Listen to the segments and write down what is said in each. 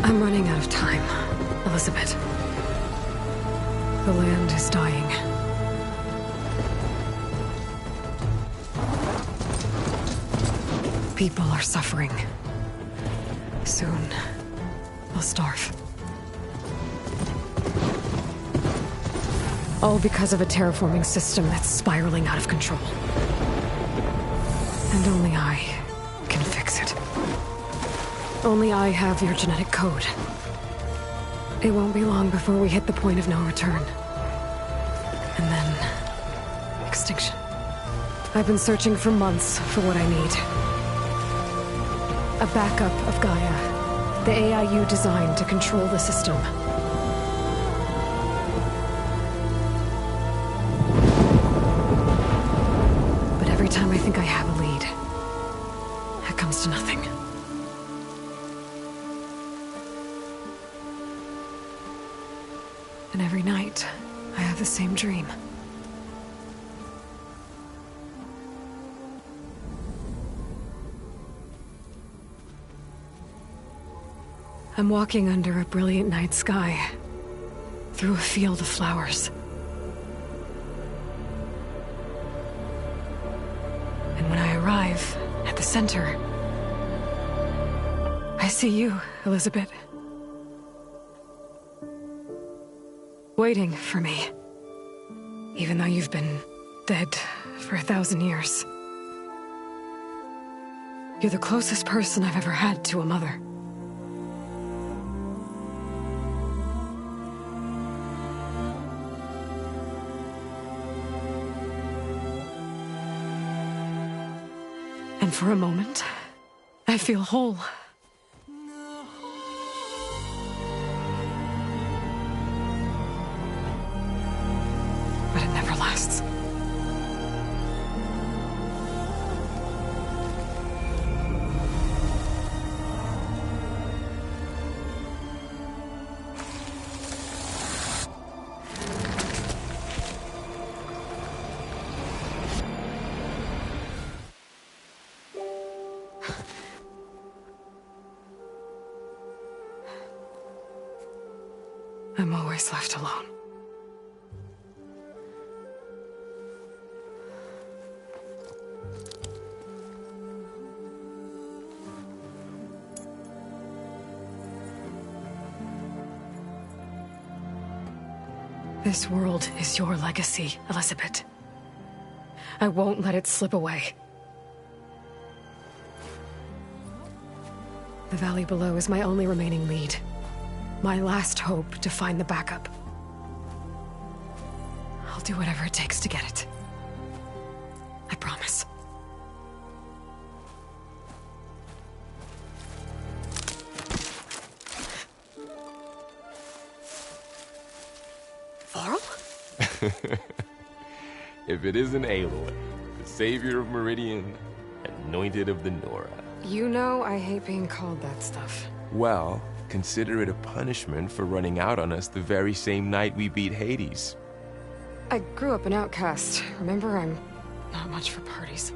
I'm running out of time, Elizabeth. The land is dying. People are suffering. Soon, they'll starve. All because of a terraforming system that's spiraling out of control. And only I can fix it. Only I have your genetic code. It won't be long before we hit the point of no return. And then... extinction. I've been searching for months for what I need. A backup of Gaia. The AI you designed to control the system. But every time I think I have a lead, it comes to nothing. And every night, I have the same dream. I'm walking under a brilliant night sky, through a field of flowers. And when I arrive at the center, I see you, Elizabeth. Waiting for me. Even though you've been dead for 1,000 years. You're the closest person I've ever had to a mother. And for a moment, I feel whole. But it never lasts. I'm always left alone. This world is your legacy, Elizabeth. I won't let it slip away. The valley below is my only remaining lead. My last hope to find the backup. I'll do whatever it takes to get it. I promise. Varl? If it isn't Aloy, the savior of Meridian, anointed of the Nora. You know I hate being called that stuff. Well, consider it a punishment for running out on us the very same night we beat Hades. I grew up an outcast. Remember, I'm not much for parties.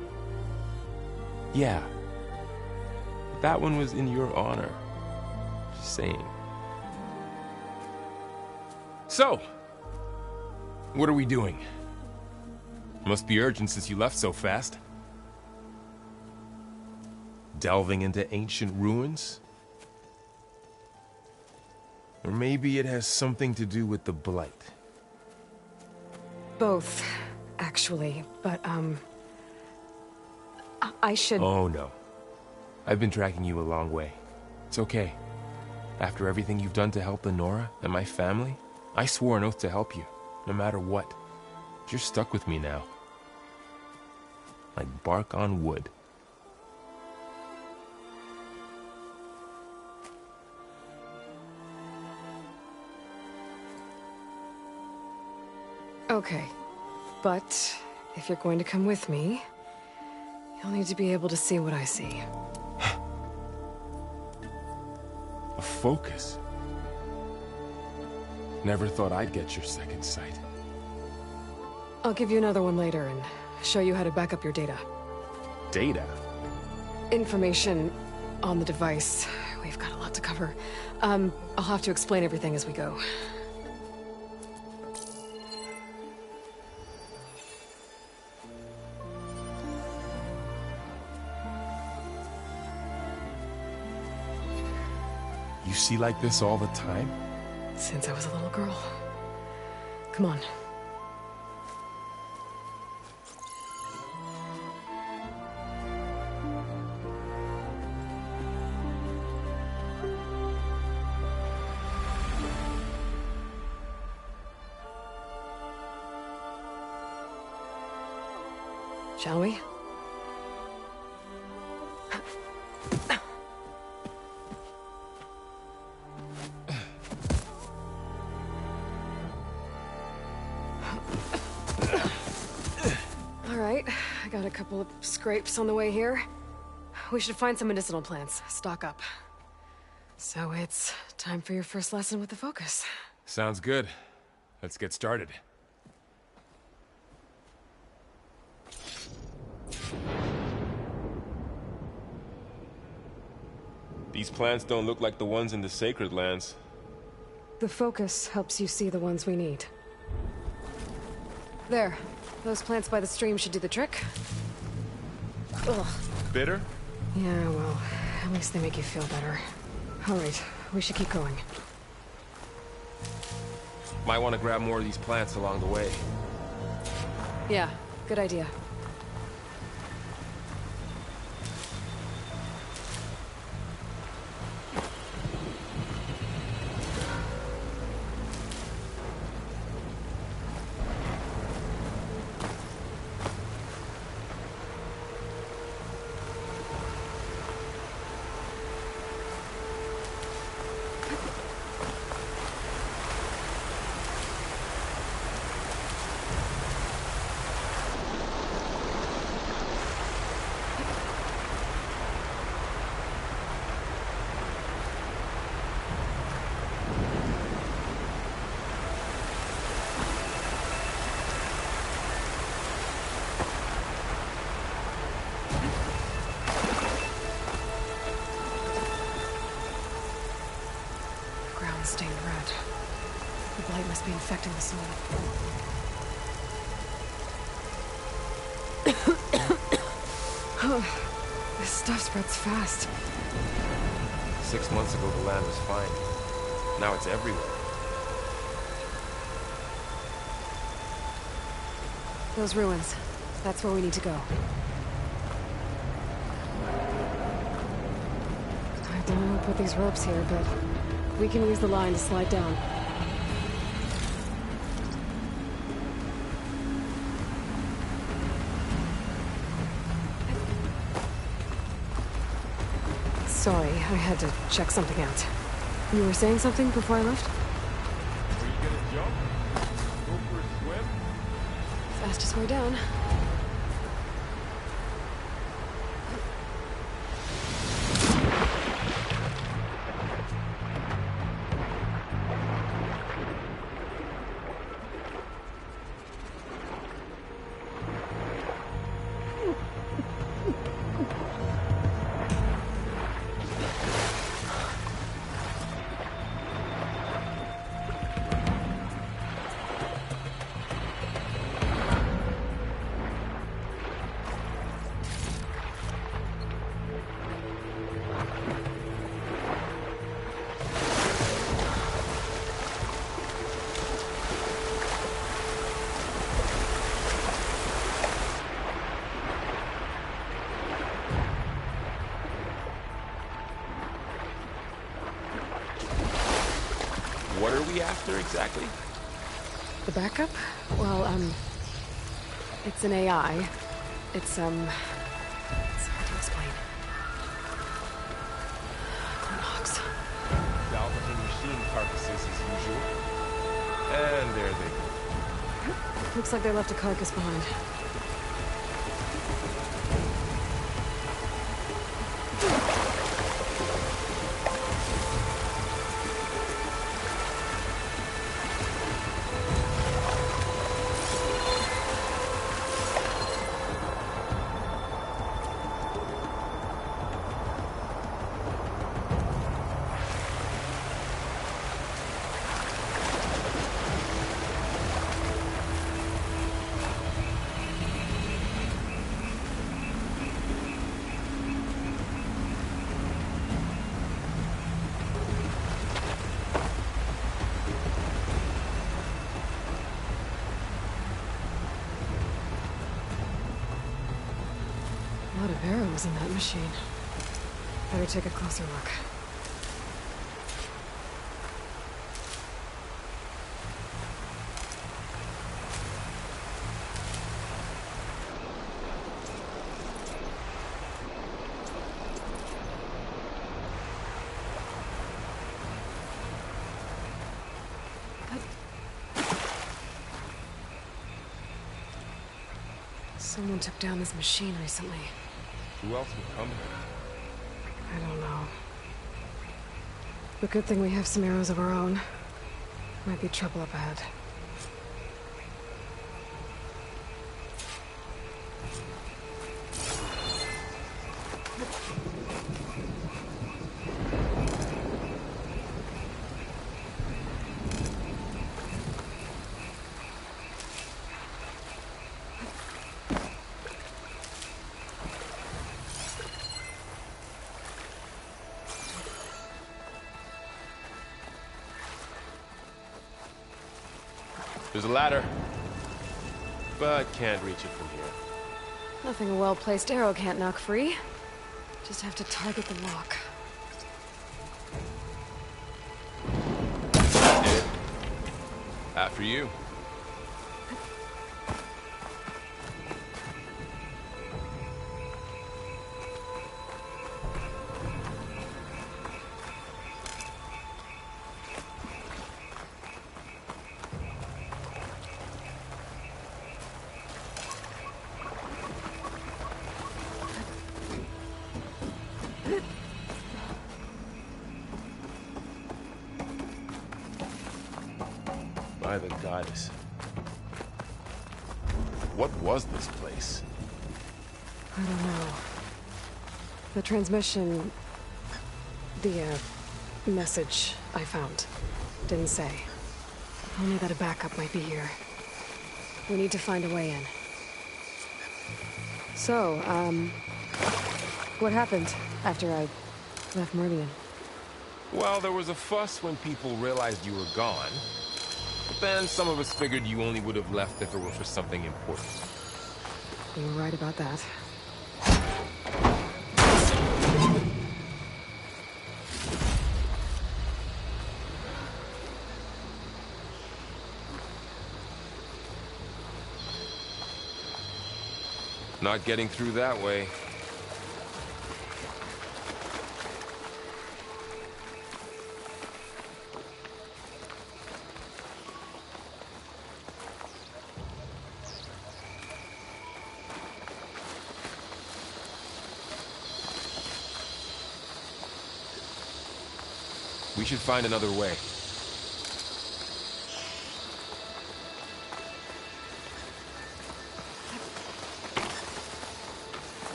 Yeah. But that one was in your honor. Just saying. So, What are we doing? Must be urgent since you left so fast. Delving into ancient ruins? Or maybe it has something to do with the Blight. Both, actually, but, I should... Oh, no. I've been tracking you a long way. It's okay. After everything you've done to help the Nora and my family, I swore an oath to help you, no matter what. You're stuck with me now. Like bark on wood. Okay, but if you're going to come with me, you'll need to be able to see what I see. A focus? Never thought I'd get your second sight. I'll give you another one later and show you how to back up your data. Data? Information on the device. We've got a lot to cover. I'll have to explain everything as we go. You see like this all the time? Since I was a little girl. Come on. Shall we? All right, I got a couple of scrapes on the way here. We should find some medicinal plants, stock up. So it's time for your first lesson with the Focus. Sounds good. Let's get started. These plants don't look like the ones in the Sacred Lands. The Focus helps you see the ones we need. There. Those plants by the stream should do the trick. Ugh. Bitter? Yeah, well, at least they make you feel better. All right, we should keep going. Might want to grab more of these plants along the way. Yeah, good idea. Stained red. The blight must be infecting the soil. This stuff spreads fast. 6 months ago, the land was fine. Now it's everywhere. Those ruins. That's where we need to go. I don't know who put these ropes here, but we can use the line to slide down. Sorry, I had to check something out. You were saying something before I left? Are you gonna jump? Go for a swim? Fastest way down. what are we after exactly? The backup? Well, it's an AI. It's hard to explain. Knox. Salvaging machine carcasses as usual. And there they go. Looks like they left a carcass behind. A lot of arrows in that machine. Better take a closer look. Someone took down this machine recently. Who else would come here? I don't know. But good thing we have some arrows of our own. Might be trouble up ahead. There's a ladder, but can't reach it from here. Nothing a well-placed arrow can't knock free. Just have to target the lock. After you. By the goddess. What was this place? I don't know. The transmission... The, message I found didn't say. Only that a backup might be here. We need to find a way in. So, what happened after I left Meridian? Well, there was a fuss when people realized you were gone. But then some of us figured you only would have left if it were for something important. You were right about that. Not getting through that way. We should find another way.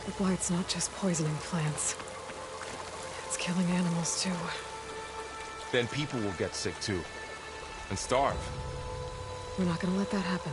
The blight's not just poisoning plants. It's killing animals, too. Then people will get sick too. And starve. We're not gonna let that happen.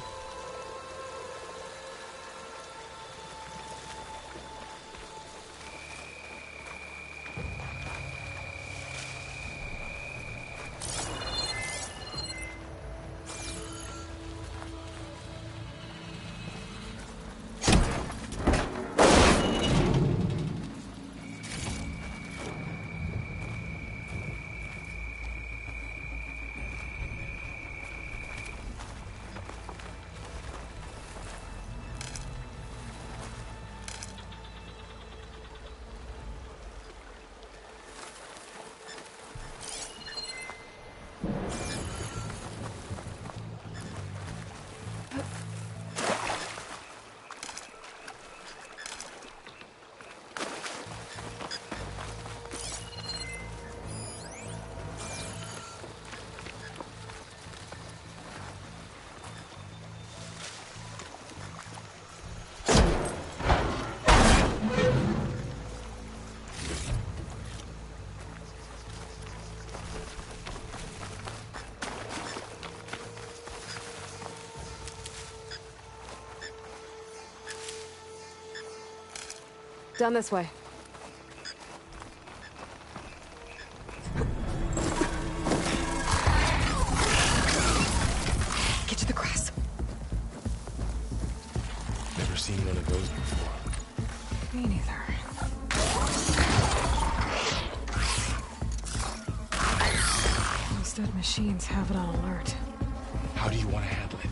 Down this way. Get to the grass. Never seen one of those before. Me neither. Those dead machines have it on alert. How do you want to handle it?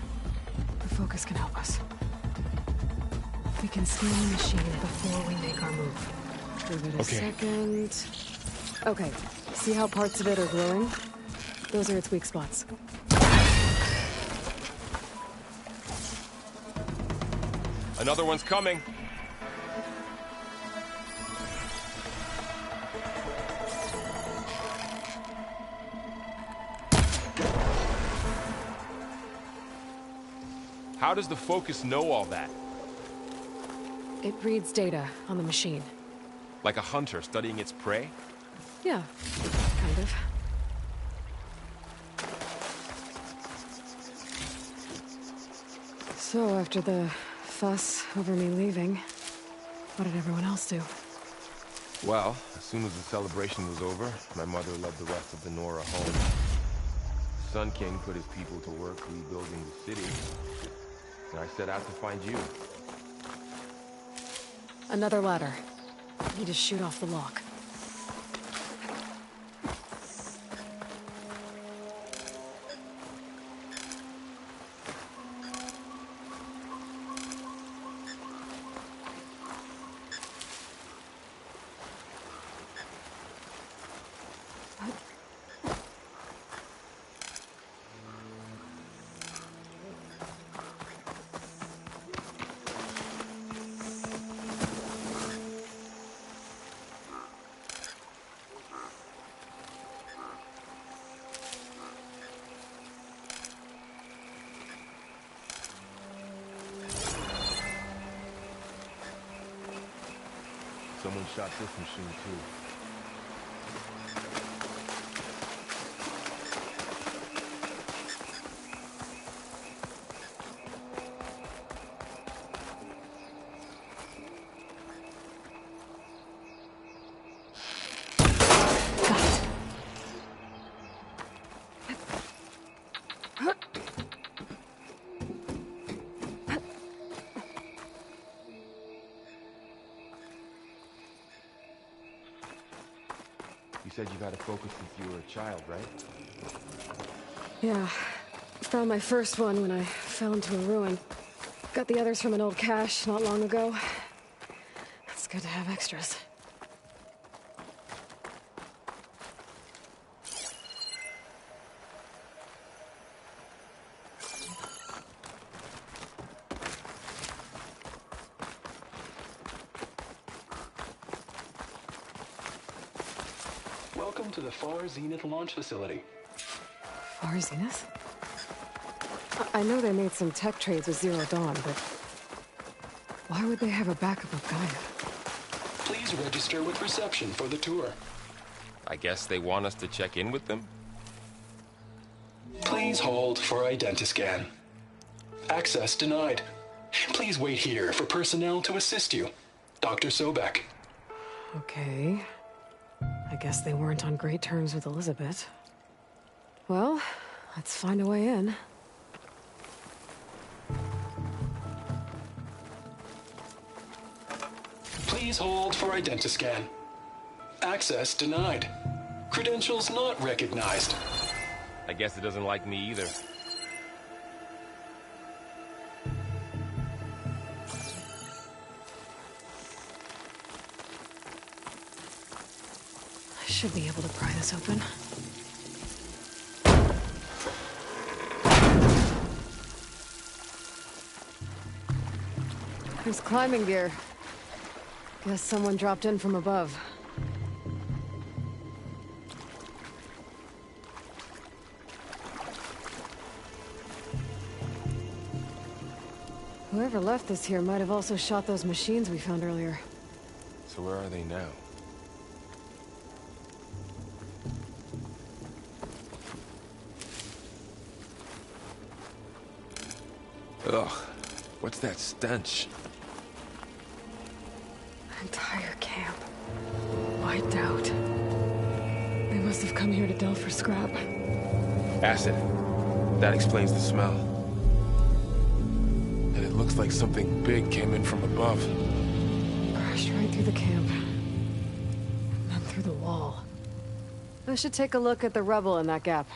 The focus can help us. We can scan the machine before we make our move. Give it a second. Okay, see how parts of it are glowing? Those are its weak spots. Another one's coming. How does the focus know all that? It reads data on the machine. Like a hunter studying its prey? Yeah, kind of. So, after the fuss over me leaving, what did everyone else do? Well, as soon as the celebration was over, my mother led the rest of the Nora home. Sun King put his people to work rebuilding the city, and I set out to find you. Another ladder. Need to shoot off the lock. Someone shot this machine too. You said you've had a focus since you were a child, right? Yeah. Found my first one when I fell into a ruin. Got the others from an old cache not long ago. It's good to have extras. Welcome to the Far Zenith launch facility. Far Zenith? I know they made some tech trades with Zero Dawn, but why would they have a backup of Gaia? Please register with reception for the tour. I guess they want us to check in with them? Please hold for identiscan. Access denied. Please wait here for personnel to assist you. Dr. Sobek. Okay. I guess they weren't on great terms with Elizabeth. Well, let's find a way in. Please hold for identiscan. Access denied. Credentials not recognized. I guess it doesn't like me either. I should be able to pry this open. There's climbing gear. Guess someone dropped in from above. Whoever left this here might have also shot those machines we found earlier. So where are they now? Ugh, what's that stench? Entire camp. Wiped out. They must have come here to delve for scrap. Acid. That explains the smell. And it looks like something big came in from above. Crashed right through the camp. And then through the wall. I should take a look at the rubble in that gap.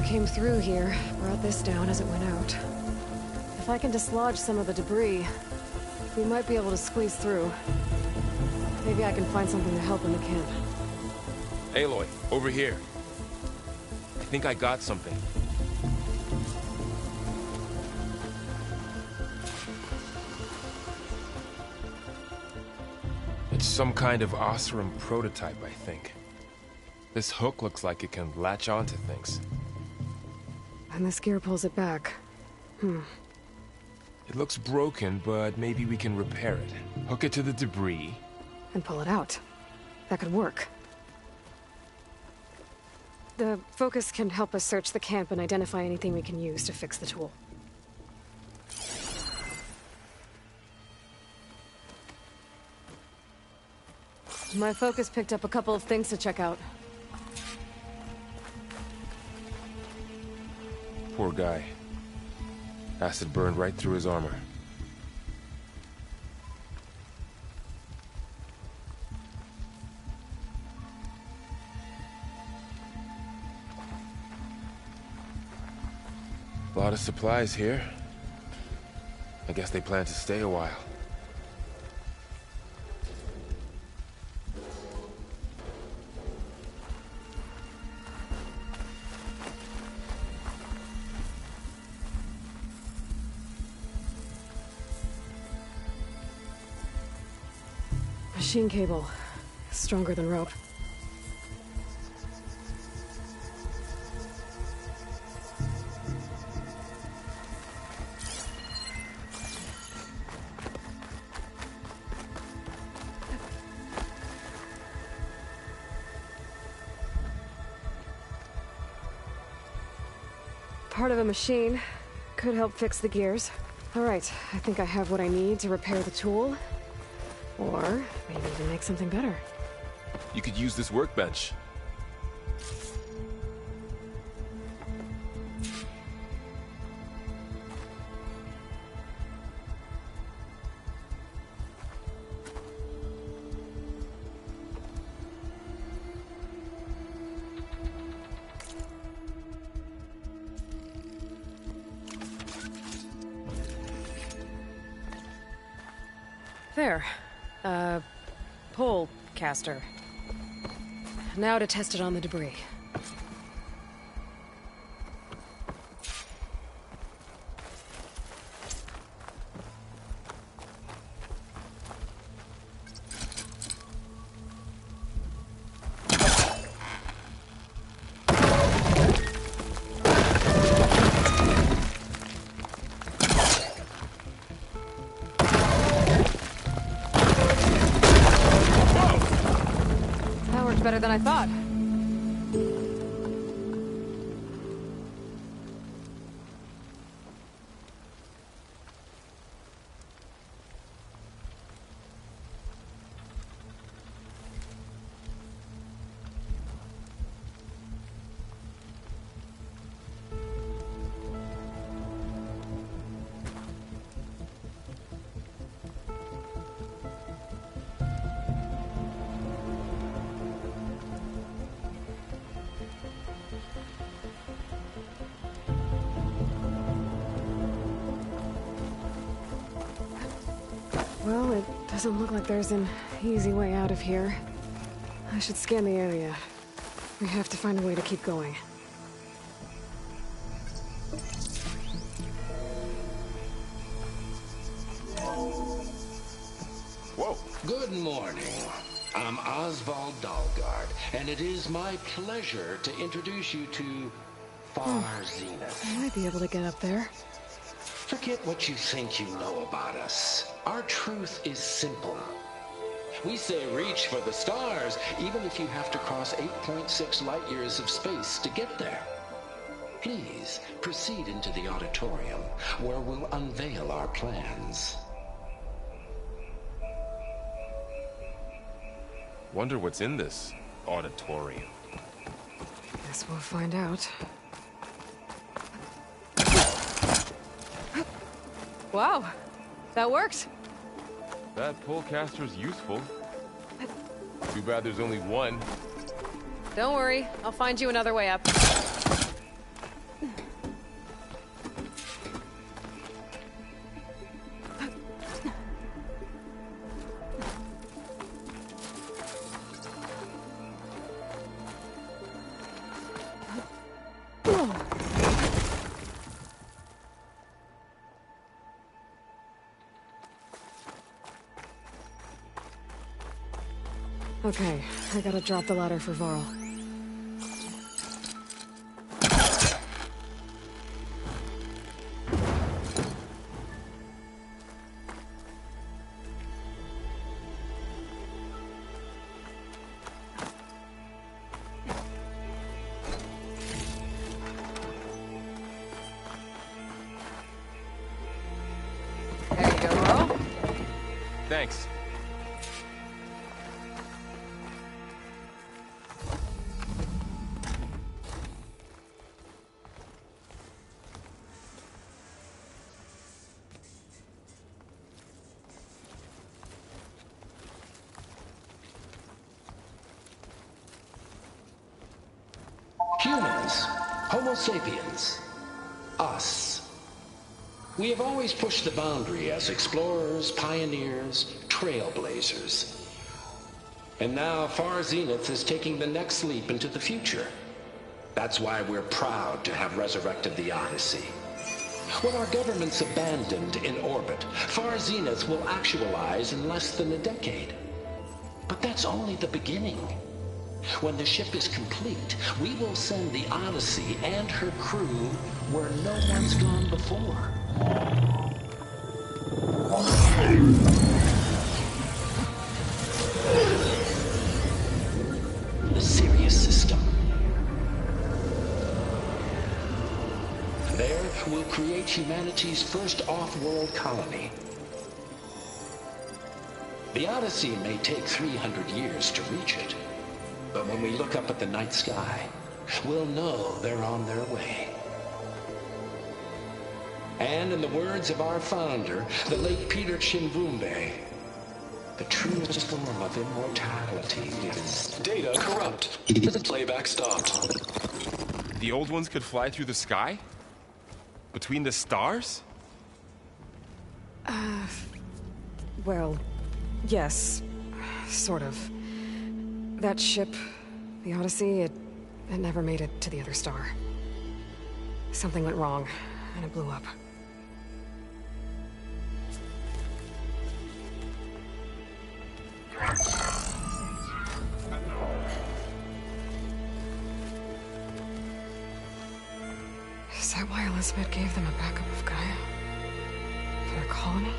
came through here brought this down as it went out. If I can dislodge some of the debris, we might be able to squeeze through. Maybe I can find something to help in the camp. Aloy, over here. I think I got something. It's some kind of Oseram prototype, I think. This hook looks like it can latch onto things. And this gear pulls it back. It looks broken, but maybe we can repair it. Hook it to the debris. And pull it out. That could work. The focus can help us search the camp and identify anything we can use to fix the tool. My focus picked up a couple of things to check out. Poor guy. Acid burned right through his armor. A lot of supplies here. I guess they plan to stay a while. Machine cable. Stronger than rope. Part of a machine. Could help fix the gears. Alright, I think I have what I need to repair the tool. Or maybe even make something better. You could use this workbench. There. Pole caster. Now to test it on the debris. Better than I thought. Well, it doesn't look like there's an easy way out of here. I should scan the area. We have to find a way to keep going. Whoa. Good morning. I'm Oswald Dalgard, and it is my pleasure to introduce you to Far Zenith. I might be able to get up there. Forget what you think you know about us. Our truth is simple. We say reach for the stars, even if you have to cross 8.6 light years of space to get there. Please proceed into the auditorium, where we'll unveil our plans. Wonder what's in this auditorium. Guess we'll find out. Wow, that worked. That polecaster's useful. Too bad there's only one. Don't worry, I'll find you another way up. Okay, I gotta drop the ladder for Varl. There you go, Varl. Thanks. Humans, Homo sapiens, us. We have always pushed the boundary as explorers, pioneers, trailblazers. And now Far Zenith is taking the next leap into the future. That's why we're proud to have resurrected the Odyssey. When our government's abandoned in orbit, Far Zenith will actualize in less than a decade. But that's only the beginning. When the ship is complete, we will send the Odyssey and her crew where no one's gone before. The Sirius system. There, we'll create humanity's first off-world colony. The Odyssey may take 300 years to reach it. But when we look up at the night sky, we'll know they're on their way. And in the words of our founder, the late Peter Chimbumbe, the truest form of immortality is... Data corrupt. Playback stopped. The old ones could fly through the sky? Between the stars? Well, yes. Sort of. That ship, the Odyssey, it never made it to the other star. Something went wrong, and it blew up. Is that why Elizabeth gave them a backup of Gaia? For their colony?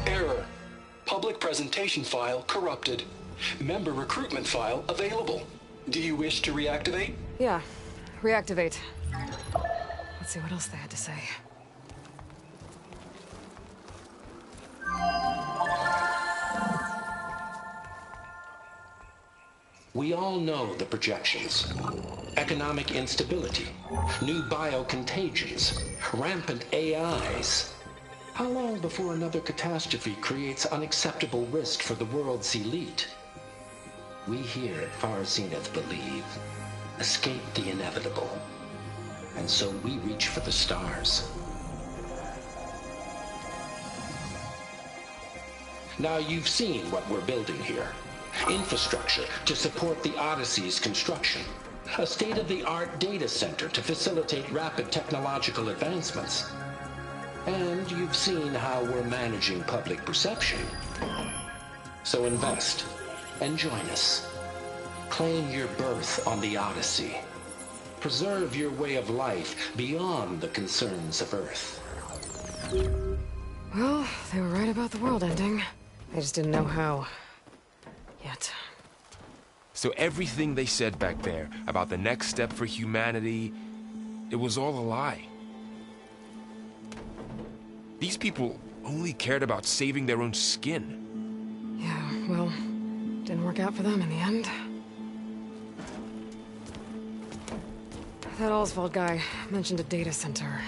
Error. Public presentation file corrupted. Member recruitment file available. Do you wish to reactivate? Yeah, reactivate. Let's see what else they had to say. We all know the projections. Economic instability, new biocontagions, rampant AIs. How long before another catastrophe creates unacceptable risk for the world's elite? We here at Far Zenith believe, escape the inevitable. And so we reach for the stars. Now you've seen what we're building here. Infrastructure to support the Odyssey's construction. A state-of-the-art data center to facilitate rapid technological advancements. And you've seen how we're managing public perception. So invest and join us. Claim your berth on the Odyssey. Preserve your way of life beyond the concerns of Earth. Well, they were right about the world ending. They just didn't know how. Yet. So everything they said back there about the next step for humanity, it was all a lie. These people only cared about saving their own skin. Yeah, well, didn't work out for them in the end. That Oswald guy mentioned a data center.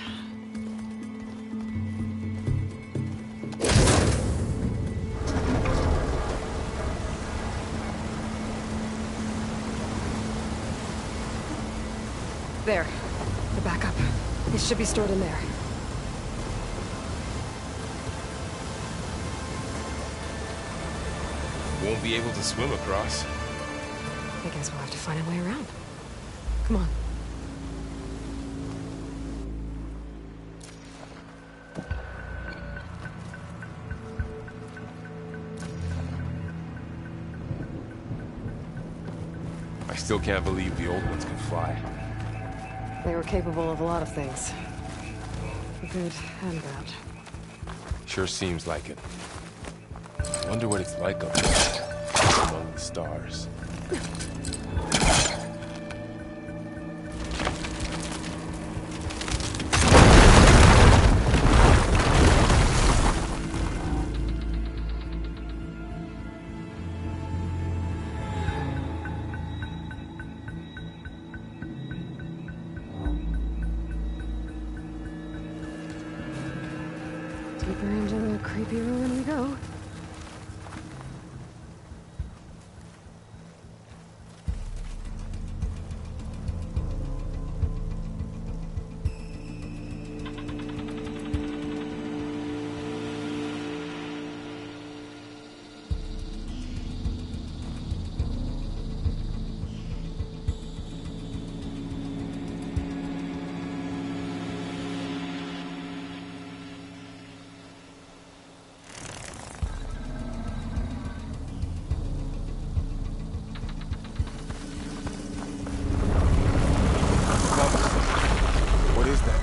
There. The backup. It should be stored in there. Won't be able to swim across. I guess we'll have to find a way around. Come on. still can't believe the old ones can fly. They were capable of a lot of things. Good and bad. Sure seems like it. I wonder what it's like up there, among the stars. Deeper into the creepy ruin we go. What is that?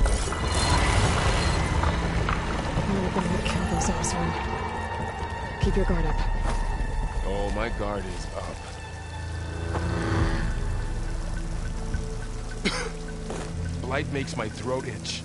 I'm gonna go and kill those Oseram. Keep your guard up. Oh, my guard is up. Blight makes my throat itch.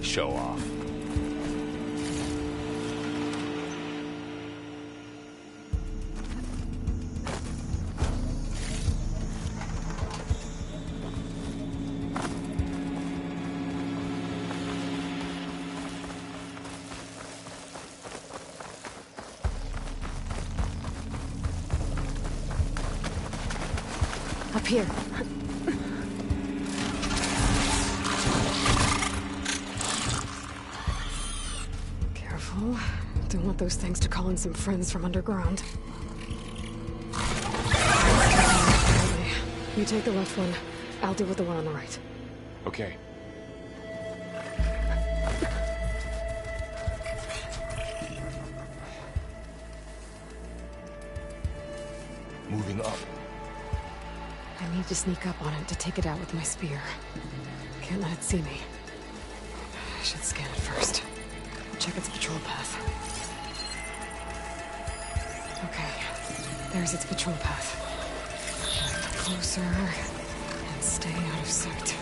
Show off. Up here. Careful. Don't want those things to call in some friends from underground. You take the left one. I'll deal with the one on the right. Okay. Moving up. I need to sneak up on it to take it out with my spear. Can't let it see me. I should scan it first. Check its patrol path. Okay, there's its patrol path. Closer, and stay out of sight.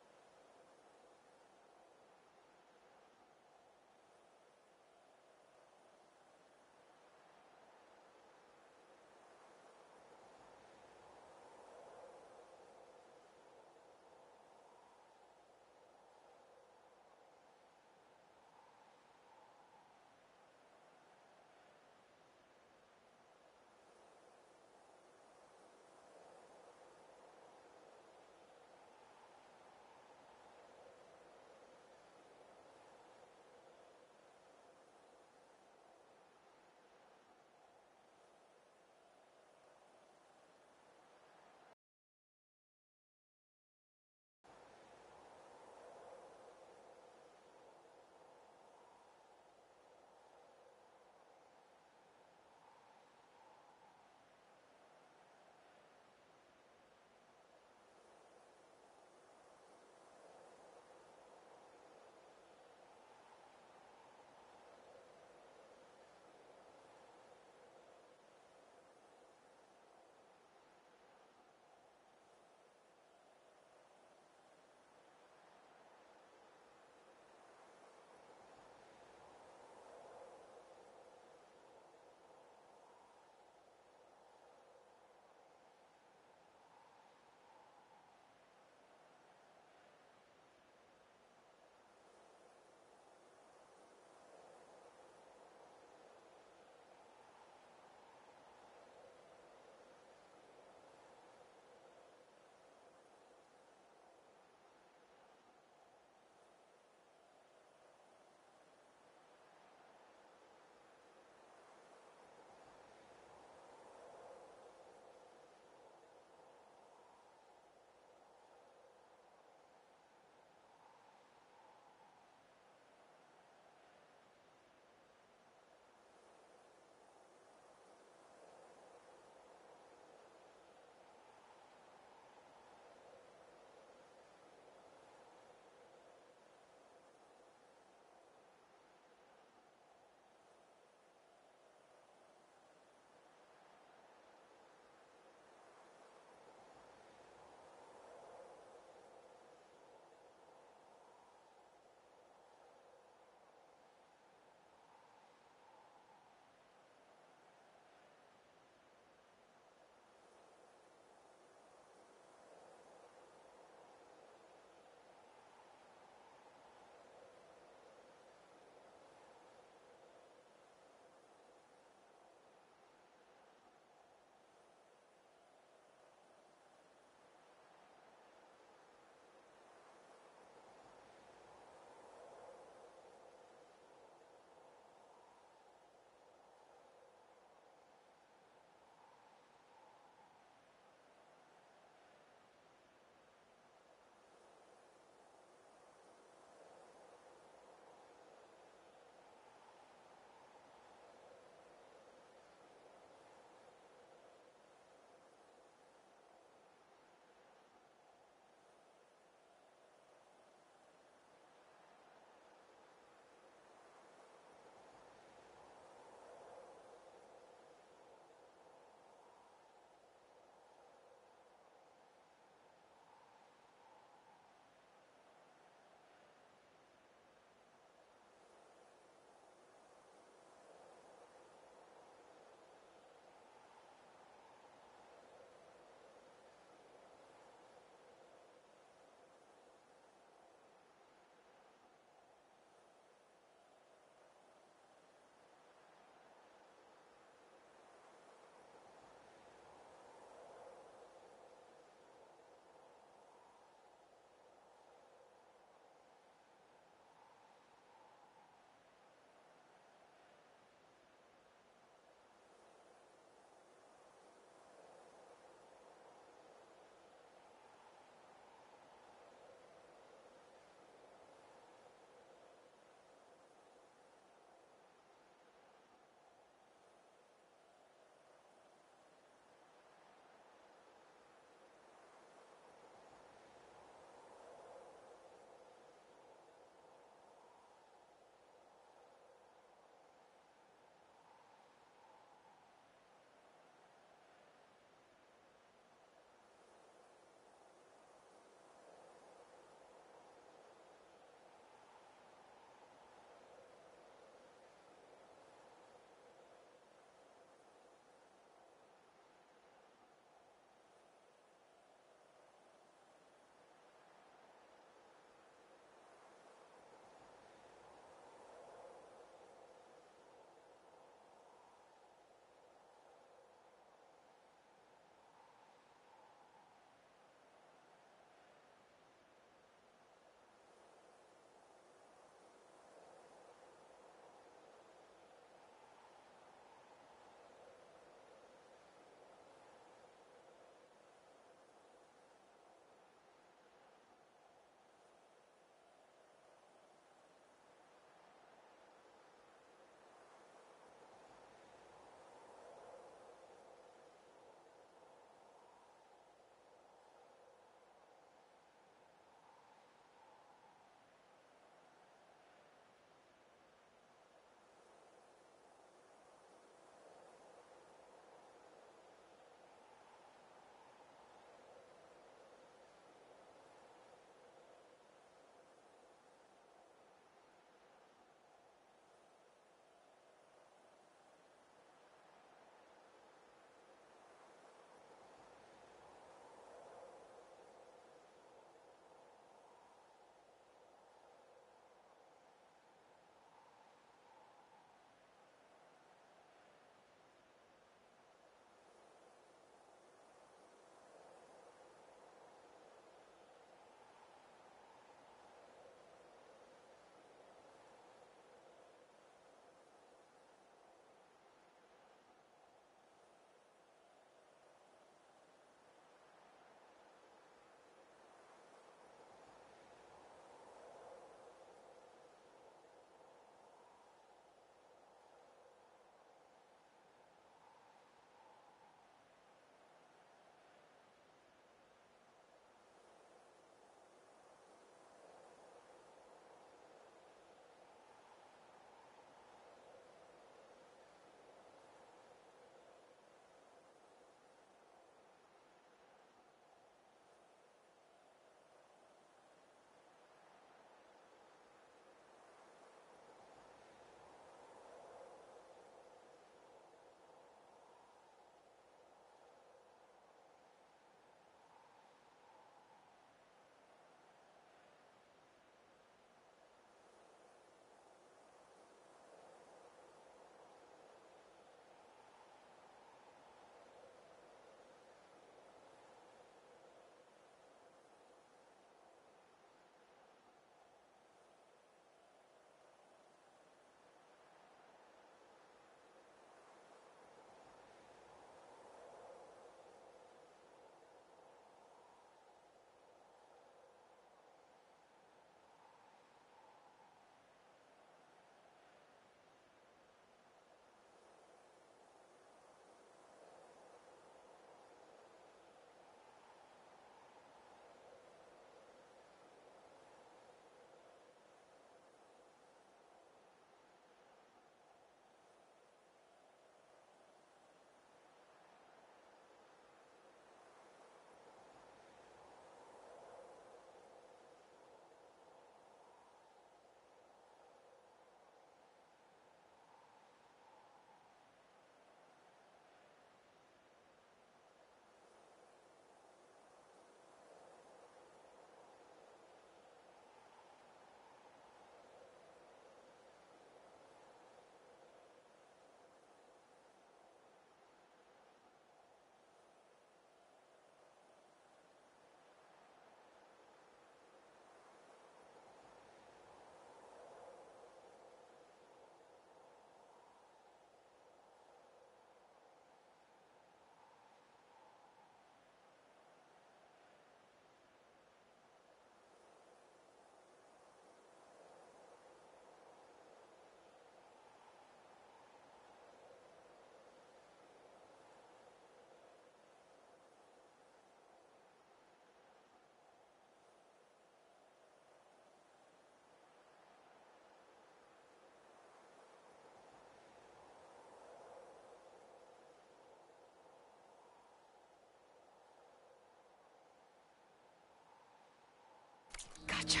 Gotcha.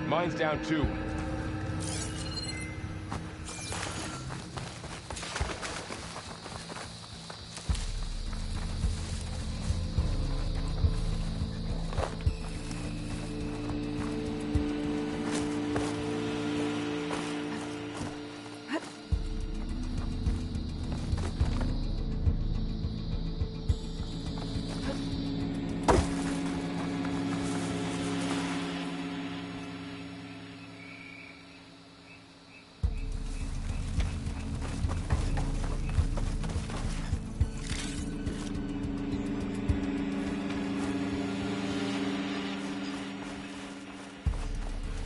Mine's down too.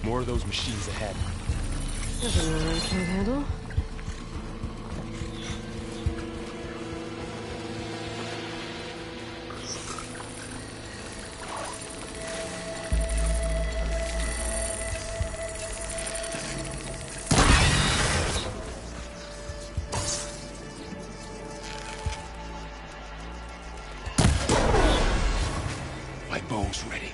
More of those machines ahead. Nothing I can't handle. My bow's ready.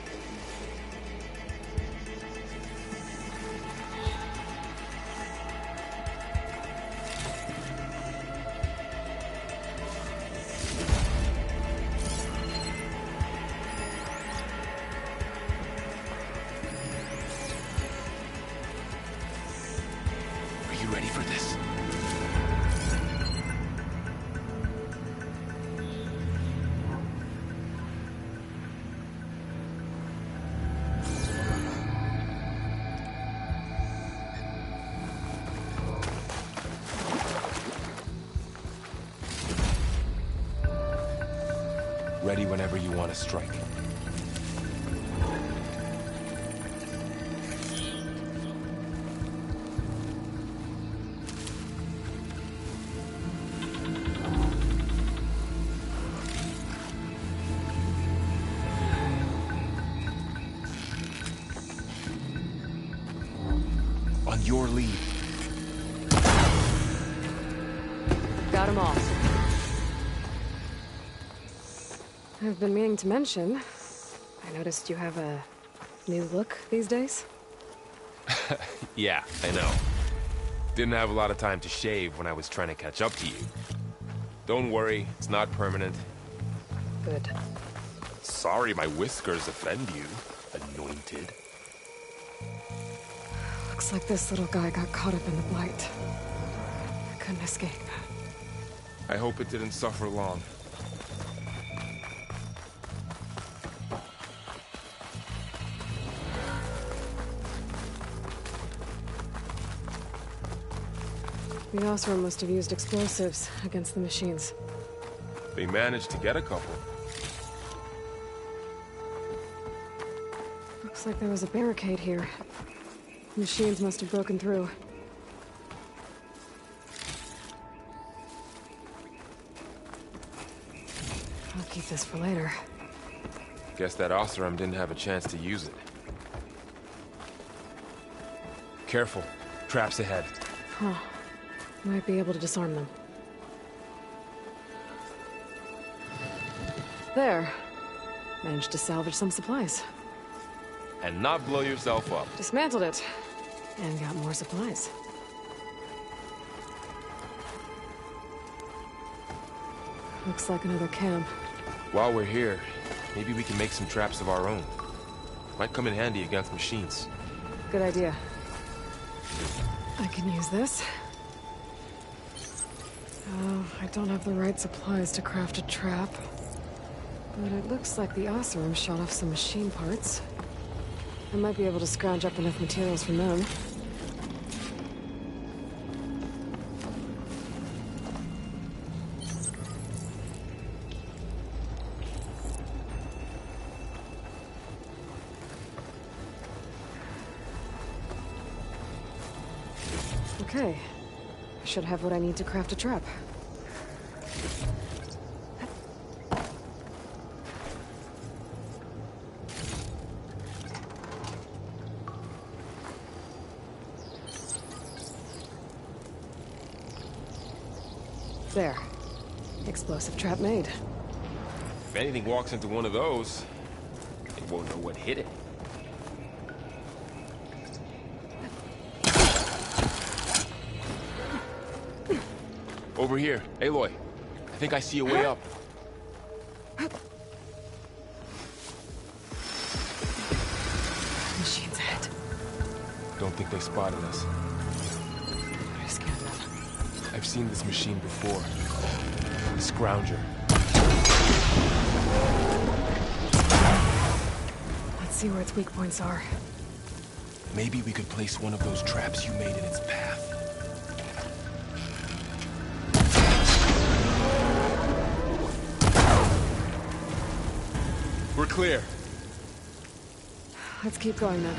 Are you ready for this? Ready whenever you want to strike. On your lead. Got them all. I've been meaning to mention, I noticed you have a new look these days. Yeah, I know. Didn't have a lot of time to shave when I was trying to catch up to you. Don't worry, it's not permanent. Good. Sorry my whiskers offend you, anointed. Looks like this little guy got caught up in the Blight. I couldn't escape. I hope it didn't suffer long. The Osram must have used explosives against the machines. They managed to get a couple. Looks like there was a barricade here. Machines must have broken through. I'll keep this for later. Guess that Osram didn't have a chance to use it. Careful. Traps ahead. Huh. Might be able to disarm them. There. Managed to salvage some supplies. And not blow yourself up. Dismantled it. And got more supplies. Looks like another camp. While we're here, maybe we can make some traps of our own. Might come in handy against machines. Good idea. I can use this. Oh, I don't have the right supplies to craft a trap. But it looks like the Osram shot off some machine parts. I might be able to scrounge up enough materials from them. Okay. I should have what I need to craft a trap. There. Explosive trap made. If anything walks into one of those, they won't know what hit it. Over here. Aloy, I think I see a way up. Machines ahead. Don't think they spotted us. I scanned them. I've seen this machine before. Scrounger. Let's see where its weak points are. Maybe we could place one of those traps you made in its path. We're clear. Let's keep going then.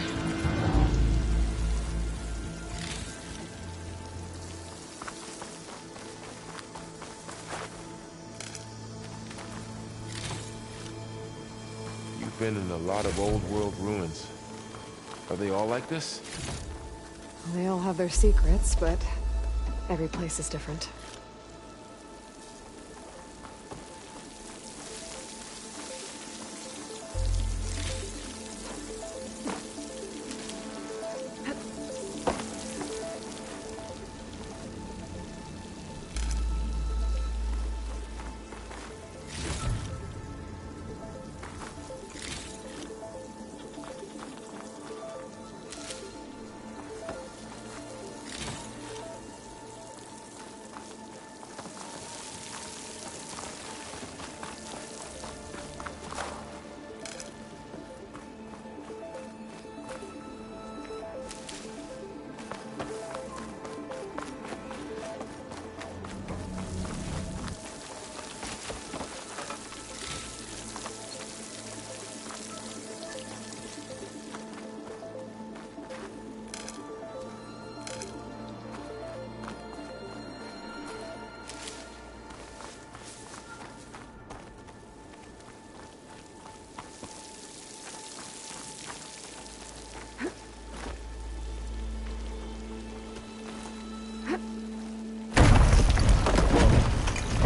You've been in a lot of old world ruins. Are they all like this? They all have their secrets, but every place is different.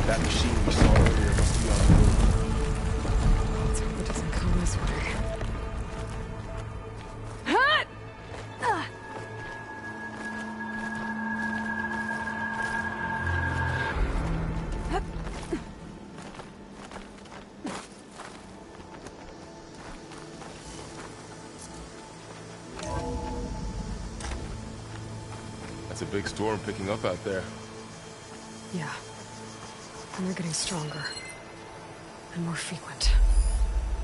That machine we saw earlier must be on the move. Let's hope it doesn't come this way. That's a big storm picking up out there. Yeah. And they're getting stronger. And more frequent.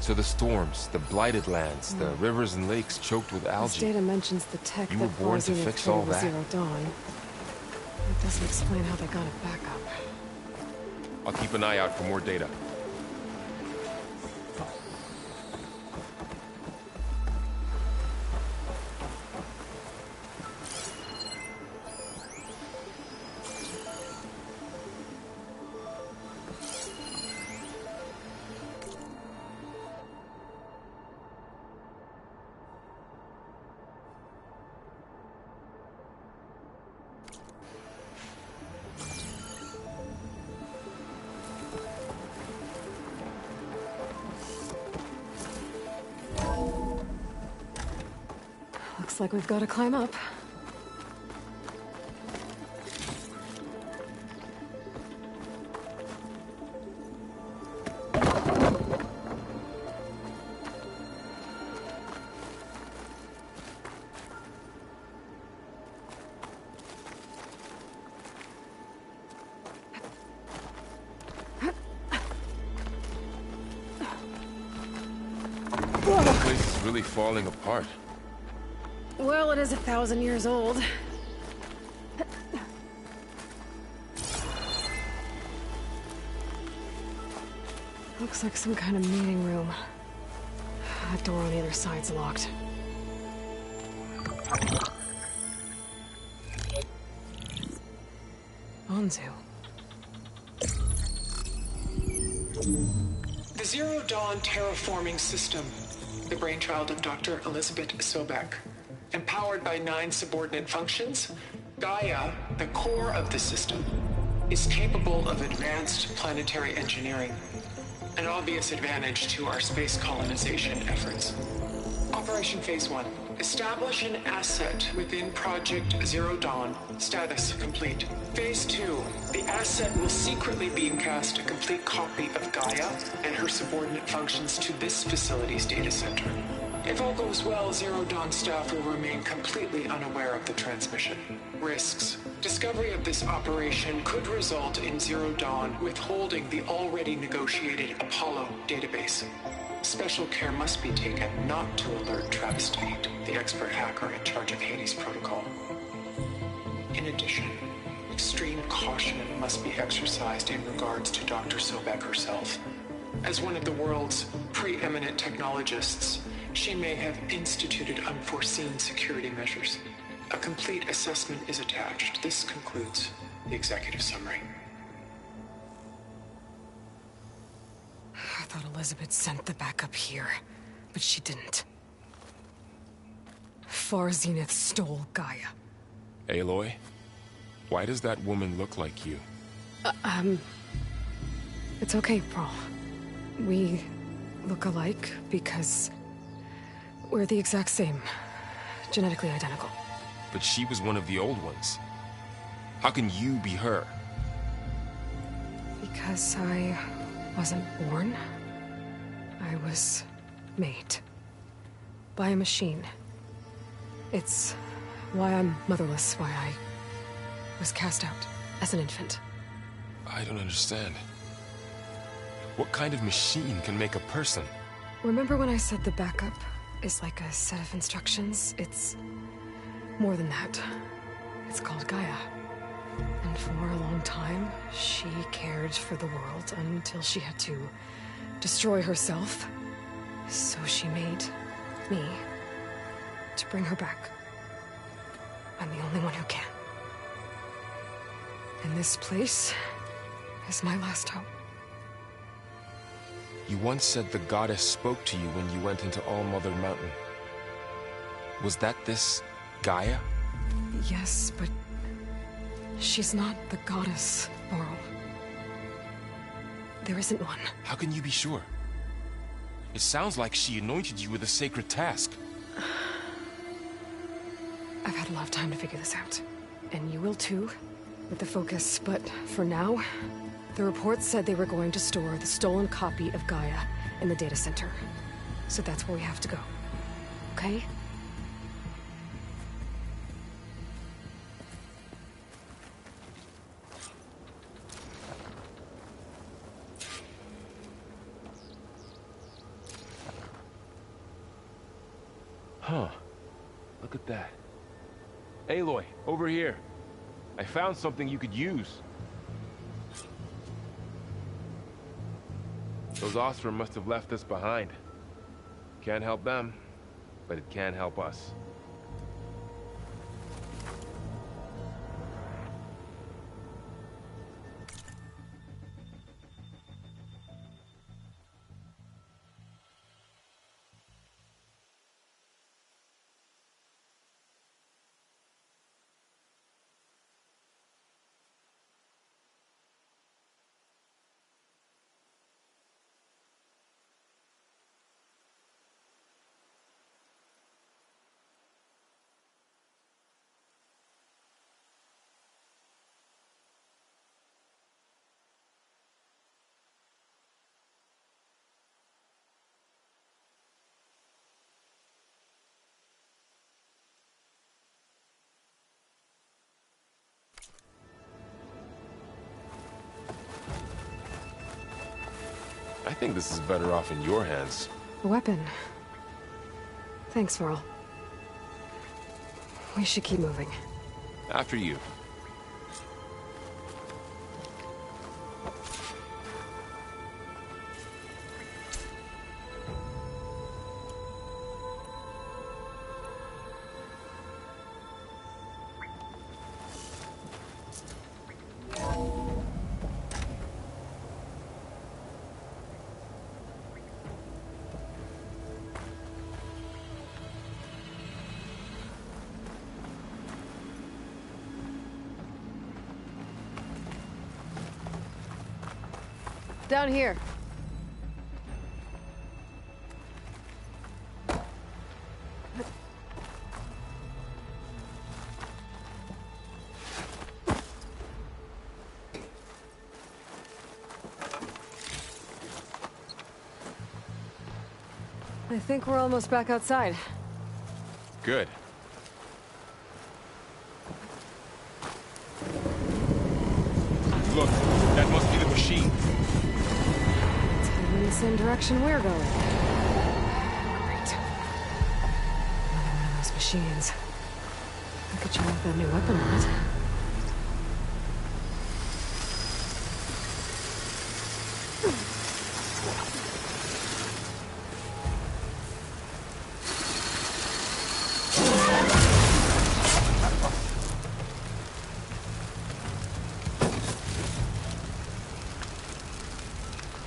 So the storms, the blighted lands, the rivers and lakes choked with This algae. data mentions the tech You were that born to Varzim fix traded all with that? Zero Dawn. It doesn't explain how they got it back up. I'll keep an eye out for more data. Looks like we've got to climb up. The place is really falling apart. Well, it is 1,000 years old. Looks like some kind of meeting room. That door on the other side's locked. Onzu. The Zero Dawn terraforming system, the brainchild of Dr. Elizabeth Sobek. Empowered by 9 subordinate functions, Gaia, the core of the system, is capable of advanced planetary engineering, an obvious advantage to our space colonization efforts. Operation Mission Phase 1. Establish an asset within Project Zero Dawn. Status complete. Phase 2. The asset will secretly beamcast a complete copy of Gaia and her subordinate functions to this facility's data center. If all goes well, Zero Dawn staff will remain completely unaware of the transmission. Risks. Discovery of this operation could result in Zero Dawn withholding the already negotiated Apollo database. Special care must be taken not to alert Travis Tate, the expert hacker in charge of Hades Protocol. In addition, extreme caution must be exercised in regards to Dr. Sobek herself. As one of the world's preeminent technologists, she may have instituted unforeseen security measures. A complete assessment is attached. This concludes the executive summary. I thought Elizabeth sent the backup here, but she didn't. Far Zenith stole Gaia. Aloy, why does that woman look like you? It's okay, Pearl. We look alike because we're the exact same. Genetically identical. But she was one of the old ones. How can you be her? Because I wasn't born. I was made. By a machine. It's why I'm motherless, why I was cast out as an infant. I don't understand. What kind of machine can make a person? Remember when I said the backup is like a set of instructions? It's more than that. It's called Gaia. And for a long time, she cared for the world until she had to destroy herself. So she made me to bring her back. I'm the only one who can. And this place is my last hope. You once said the goddess spoke to you when you went into All-Mother Mountain. Was that this Gaia? Yes, but she's not the goddess, Laurel. There isn't one. How can you be sure? It sounds like she anointed you with a sacred task. I've had a lot of time to figure this out. And you will too, with the focus. But for now, the reports said they were going to store the stolen copy of Gaia in the data center. So that's where we have to go. Okay? Huh. Look at that. Aloy, over here. I found something you could use. Those Ostrom must have left us behind. Can't help them, but it can help us. I think this is better off in your hands. A weapon. Thanks, Varl. We should keep moving. After you. Down here. I think we're almost back outside. Good. Look, that must be the machine. It's heading in the same direction we're going. Great. Another one of those machines. I could try out that new weapon on it.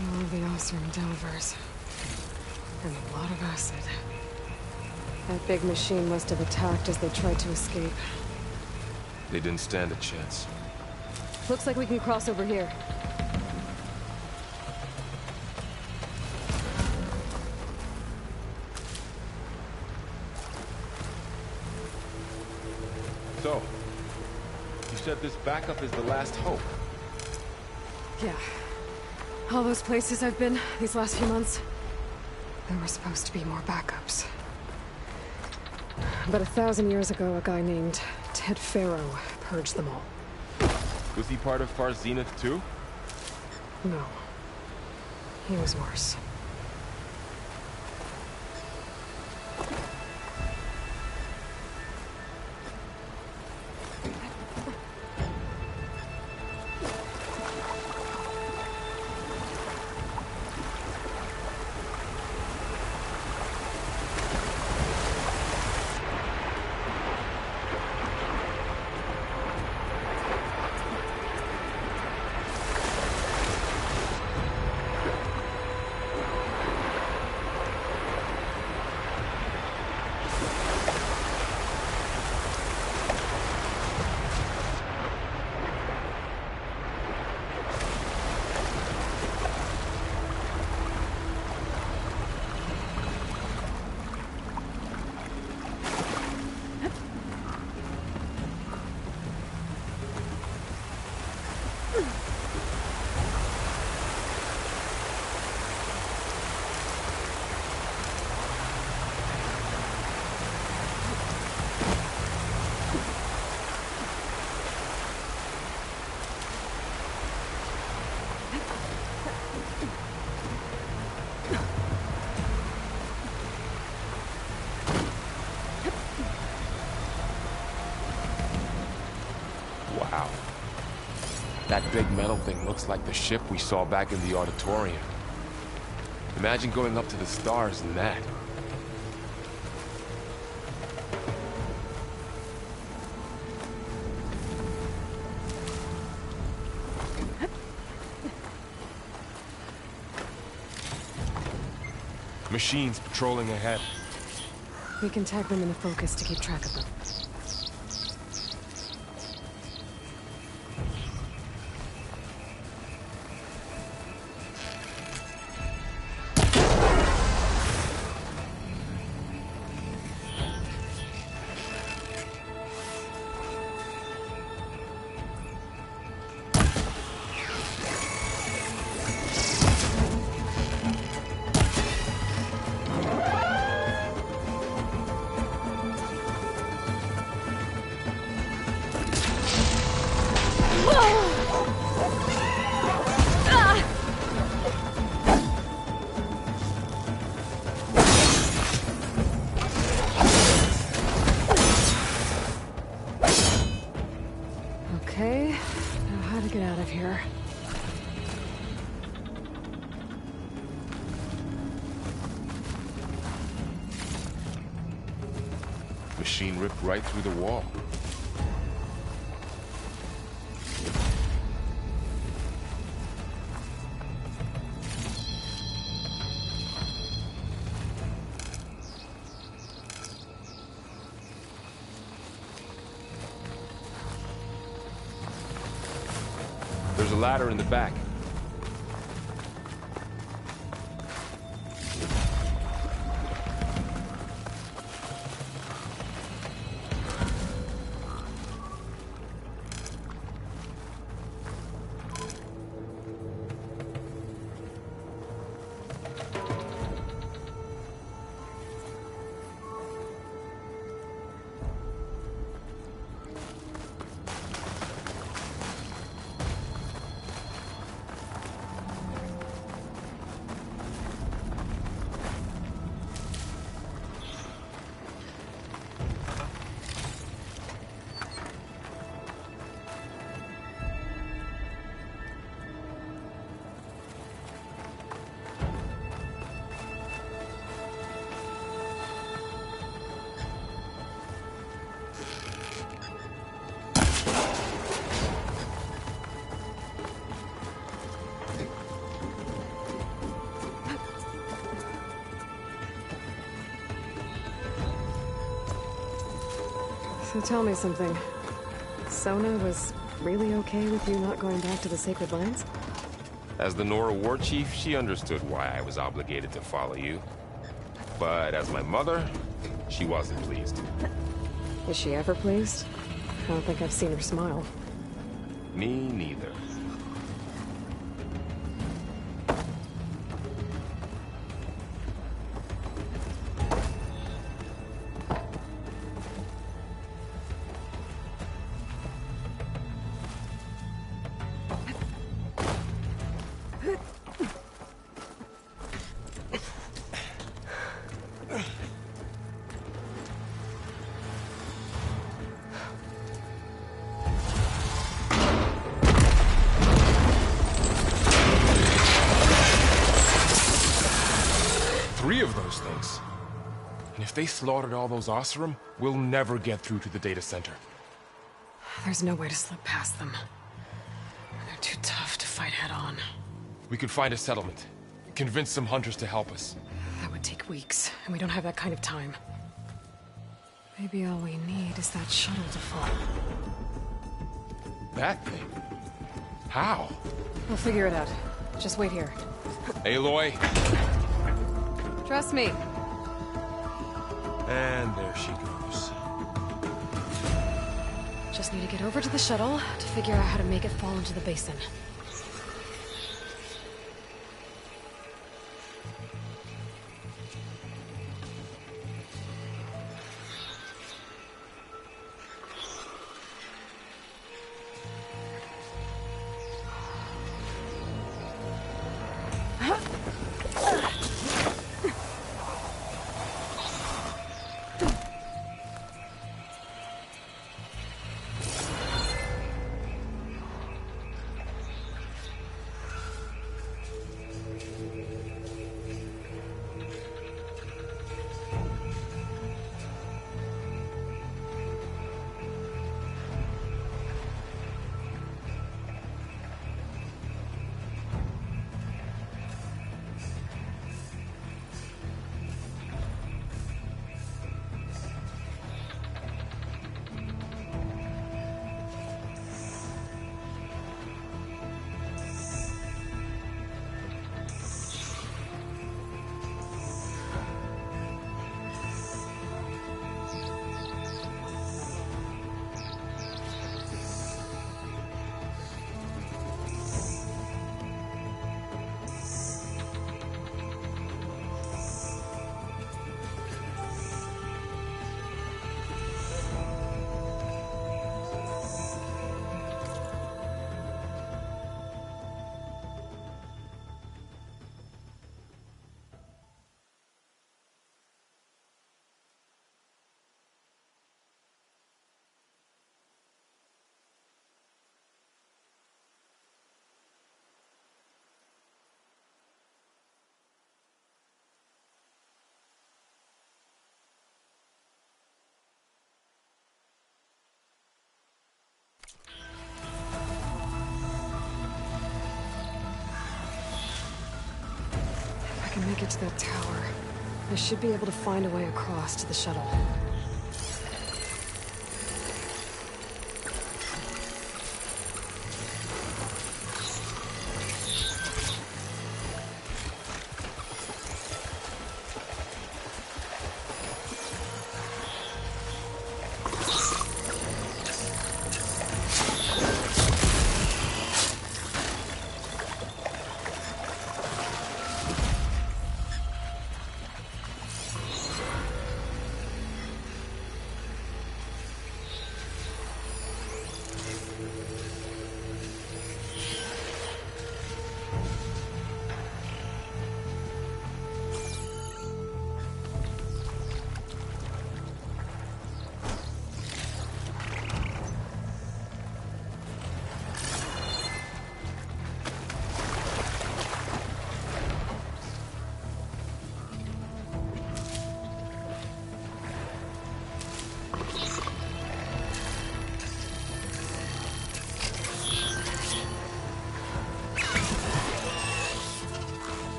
More of the Osram Delvers. And a lot of acid. That big machine must have attacked as they tried to escape. They didn't stand a chance. Looks like we can cross over here. So, you said this backup is the last hope. Yeah. All those places I've been these last few months, there were supposed to be more backups. But 1,000 years ago, a guy named Ted Faro purged them all. Was he part of Far Zenith too? No. He was worse. Wow. That big metal thing looks like the ship we saw back in the auditorium. Imagine going up to the stars in that. Machines patrolling ahead. We can tag them in the focus to keep track of them. Okay, now how to get out of here. Machine ripped right through the wall. There's a ladder in the back. So tell me something. Sona was really okay with you not going back to the Sacred Lands? As the Nora war chief, she understood why I was obligated to follow you. But as my mother, she wasn't pleased. Is she ever pleased? I don't think I've seen her smile. Me neither. Three of those things. And if they slaughtered all those Oseram, we'll never get through to the data center. There's no way to slip past them. They're too tough to fight head-on. We could find a settlement. Convince some hunters to help us. That would take weeks, and we don't have that kind of time. Maybe all we need is that shuttle to fall. That thing? How? We'll figure it out. Just wait here. Aloy. Trust me. And there she goes. Just need to get over to the shuttle to figure out how to make it fall into the basin. If I can make it to that tower, I should be able to find a way across to the shuttle.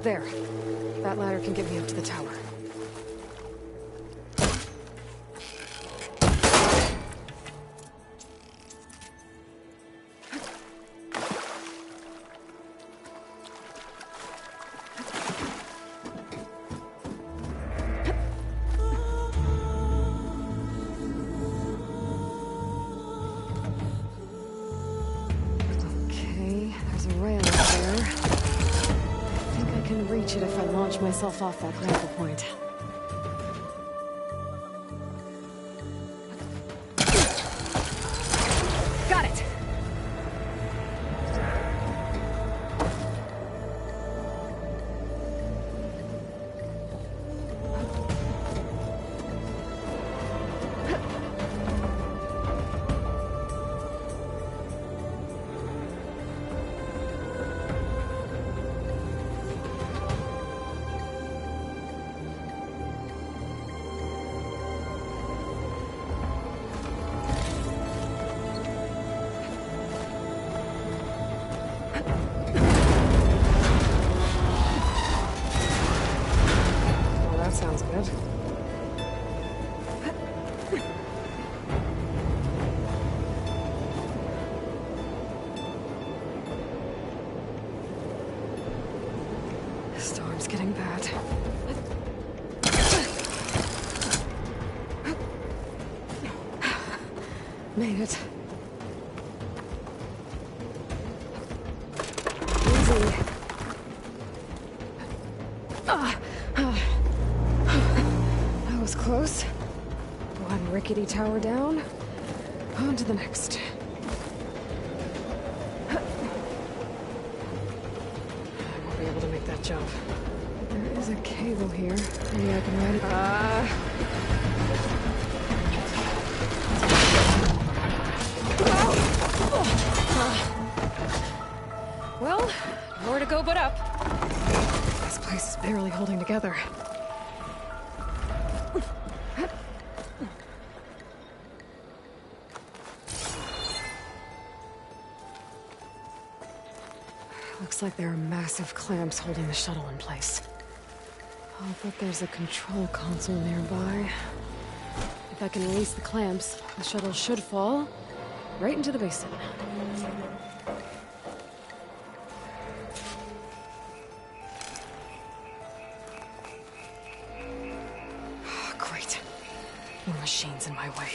There. That ladder can get me up to the tower. Okay, there's a rail up there. I think I can reach it if I launch myself off that grapple point. Got it! Well, that sounds good. The storm's getting bad. Made it. Easy. That was close. One rickety tower down. On to the next. I won't be able to make that jump. There is a cable here. Maybe I can ride it. Well, nowhere to go but up. This place is barely holding together. Looks like there are massive clamps holding the shuttle in place. I'll bet there's a control console nearby. If I can release the clamps, the shuttle should fall right into the basin. Great. More machines in my way.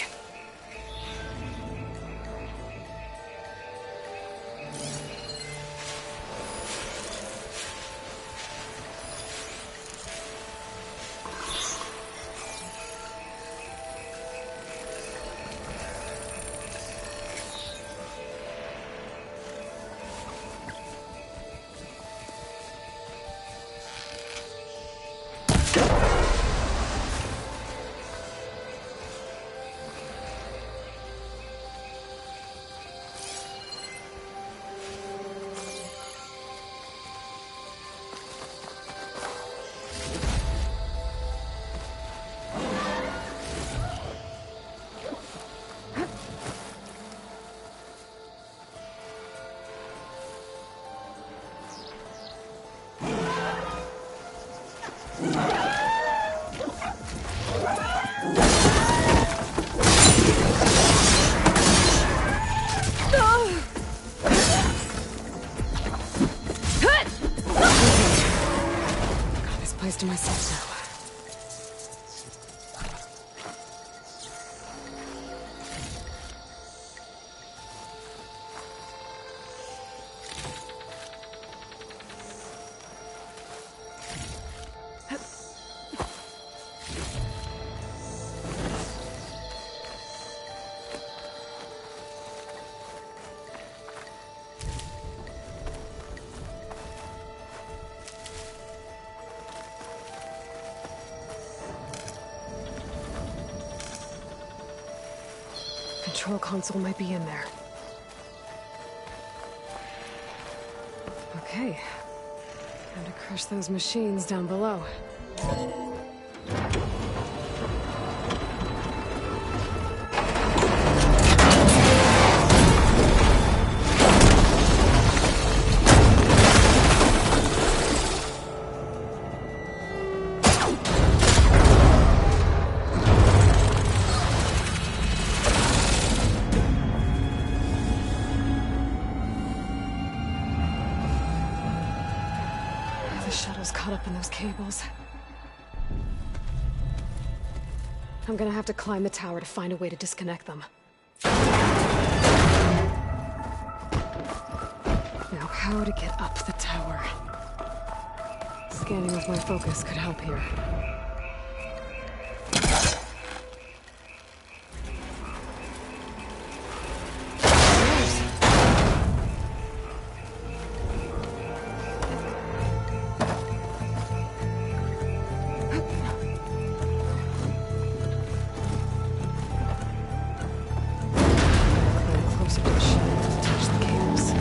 To myself now. Control console might be in there. Okay. Time to crush those machines down below. caught up in those cables. I'm gonna have to climb the tower to find a way to disconnect them. Now, how to get up the tower? Scanning with my focus could help here. Closer to the shed to touch the cables.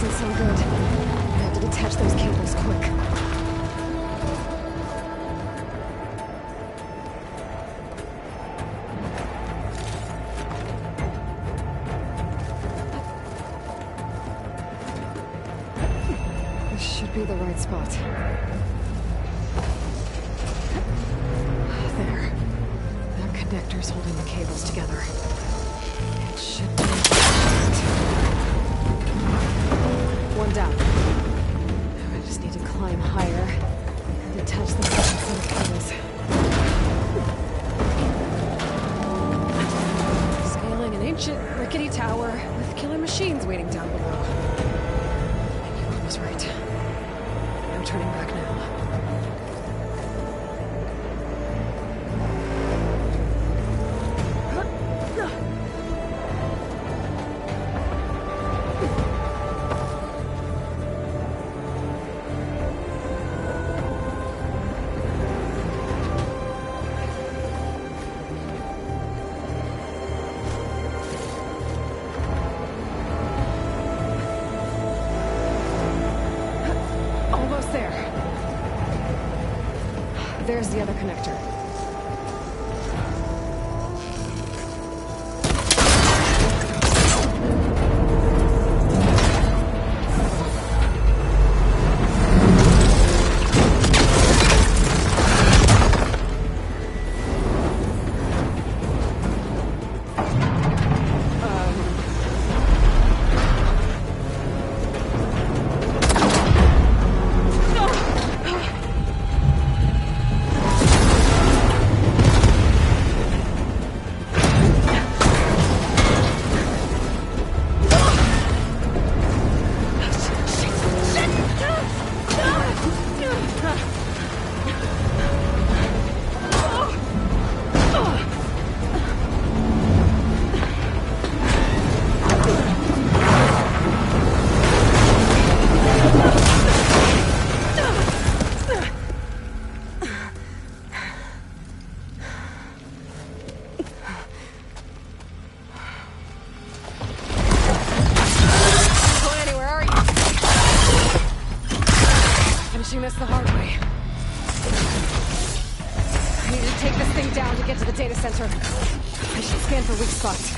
So good. I have to detach those cables quick. This should be the right spot. There. That connector's holding the cables together. It should be... One down. I just need to climb higher and detach the cables. Scaling an ancient, rickety tower with killer machines waiting down below. I knew I was right. No turning back now. There's the other connector. Finishing this the hard way. I need to take this thing down to get to the data center. I should scan for weak spots.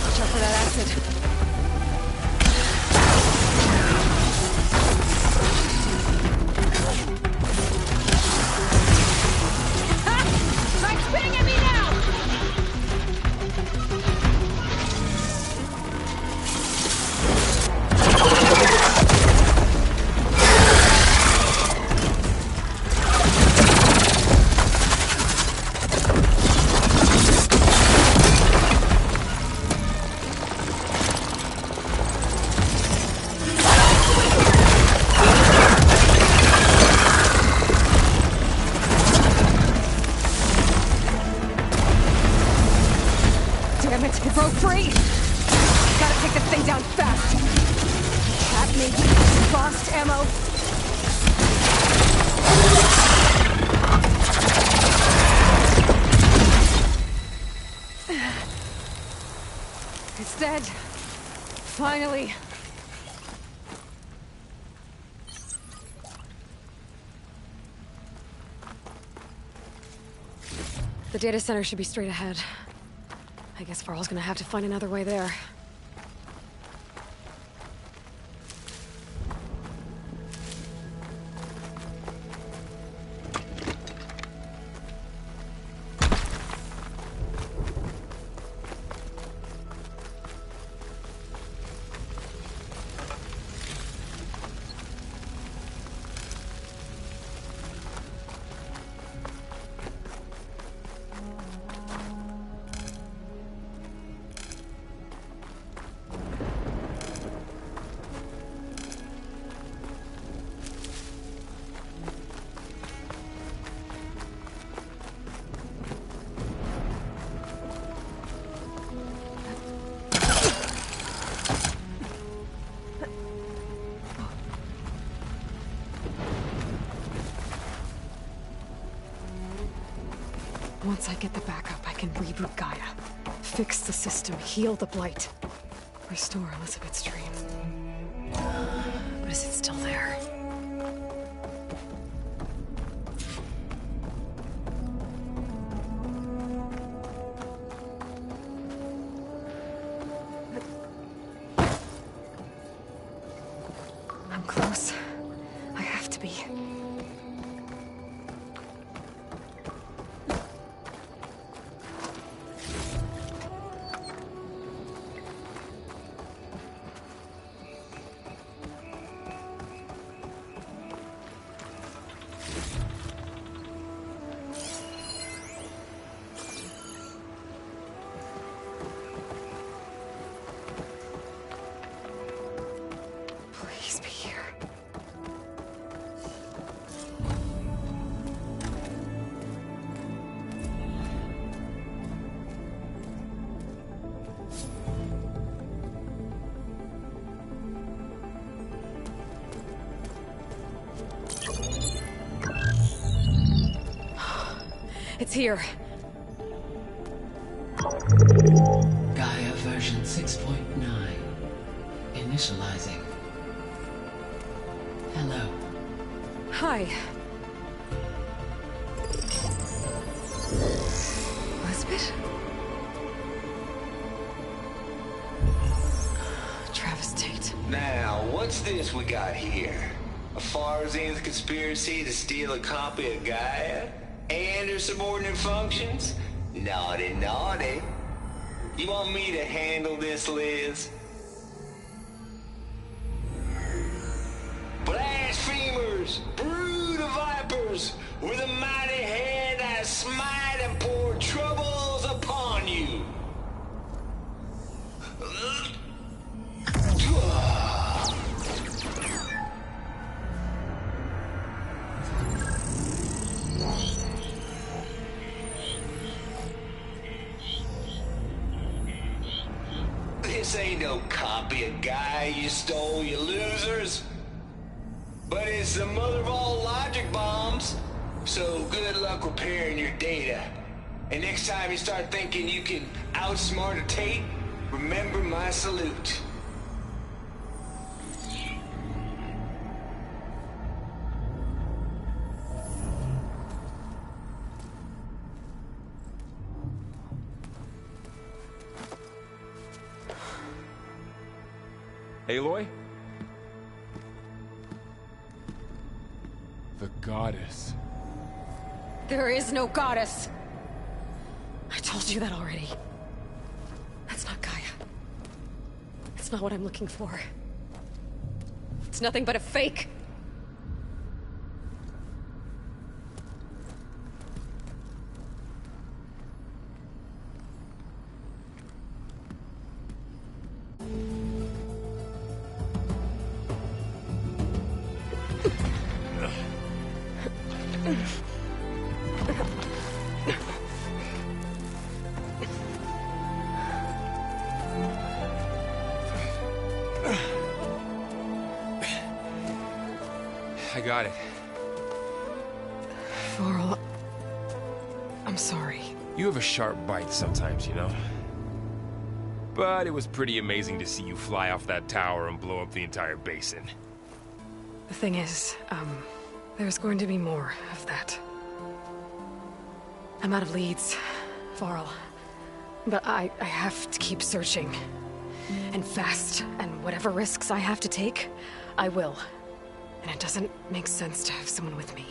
Watch out for that acid. Riley. The data center should be straight ahead. I guess Varl's gonna have to find another way there. Once I get the backup, I can reboot Gaia. Fix the system, heal the Blight. Restore Elizabeth's dream. But is it still there? I'm close. I have to be. Please be here. It's here. Gaia version 6.9. Initializing. Hello. Hi. Elizabeth? Travis Tate. Now, what's this we got here? A Farzian's conspiracy to steal a copy of Gaia? And her subordinate functions? Naughty, naughty. You want me to handle this, Liz? Blasphemers! Brood of vipers! With a mighty hand I smite and pour troubles upon you! This ain't no copy of Gaia you stole, you losers. But it's the mother of all logic bombs. So good luck repairing your data. And next time you start thinking you can outsmart a Tate, remember my salute. Aloy? The goddess. There is no goddess. I told you that already. That's not Gaia. It's not what I'm looking for. It's nothing but a fake. I got it. Varl, I'm sorry. You have a sharp bite sometimes, you know? But it was pretty amazing to see you fly off that tower and blow up the entire basin. The thing is, there's going to be more of that. I'm out of leads, Varl. But I have to keep searching. And fast, and whatever risks I have to take, I will. And it doesn't make sense to have someone with me.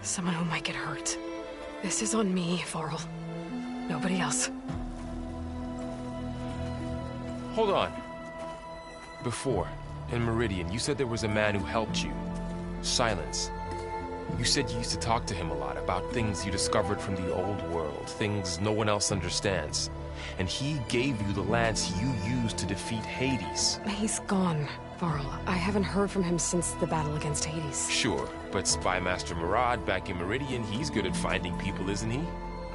Someone who might get hurt. This is on me, Varl. Nobody else. Hold on. Before, in Meridian, you said there was a man who helped you. Silence. You said you used to talk to him a lot about things you discovered from the old world, things no one else understands. And he gave you the lance you used to defeat Hades. He's gone, Varl. I haven't heard from him since the battle against Hades. Sure, but Spy Master Murad back in Meridian, he's good at finding people, isn't he?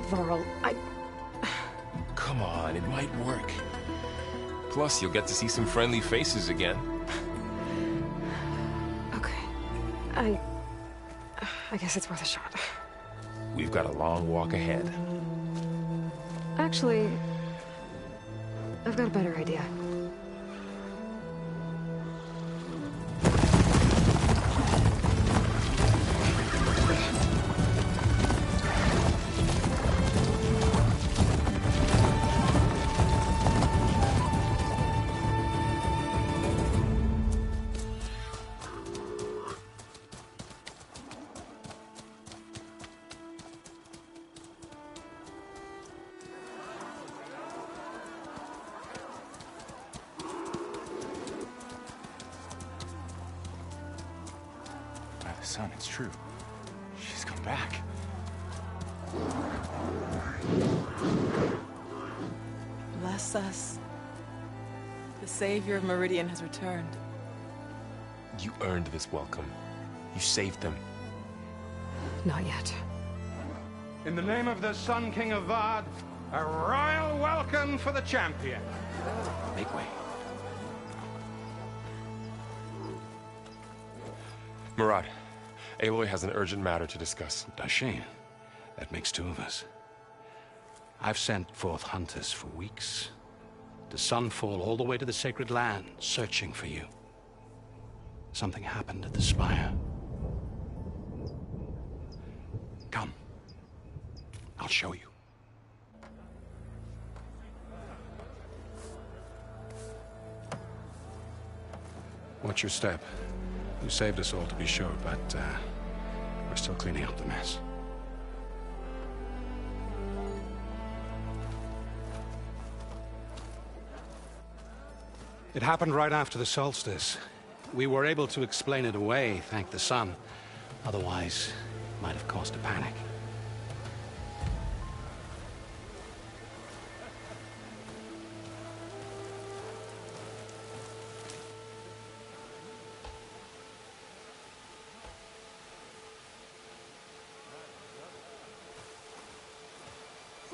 Varl, Come on, it might work. Plus, you'll get to see some friendly faces again. Okay. I guess it's worth a shot. We've got a long walk ahead. Actually, I've got a better idea. Son, it's true. She's come back. Bless us. The savior of Meridian has returned. You earned this welcome. You saved them. Not yet. In the name of the Sun King of Vard, a royal welcome for the champion. Make way. Murad, Aloy has an urgent matter to discuss. Does she? That makes two of us. I've sent forth hunters for weeks. To Sunfall, all the way to the Sacred Land, searching for you. Something happened at the Spire. Come. I'll show you. Watch your step. You saved us all, to be sure, but we're still cleaning up the mess. It happened right after the solstice. We were able to explain it away, thank the sun. Otherwise, it might have caused a panic.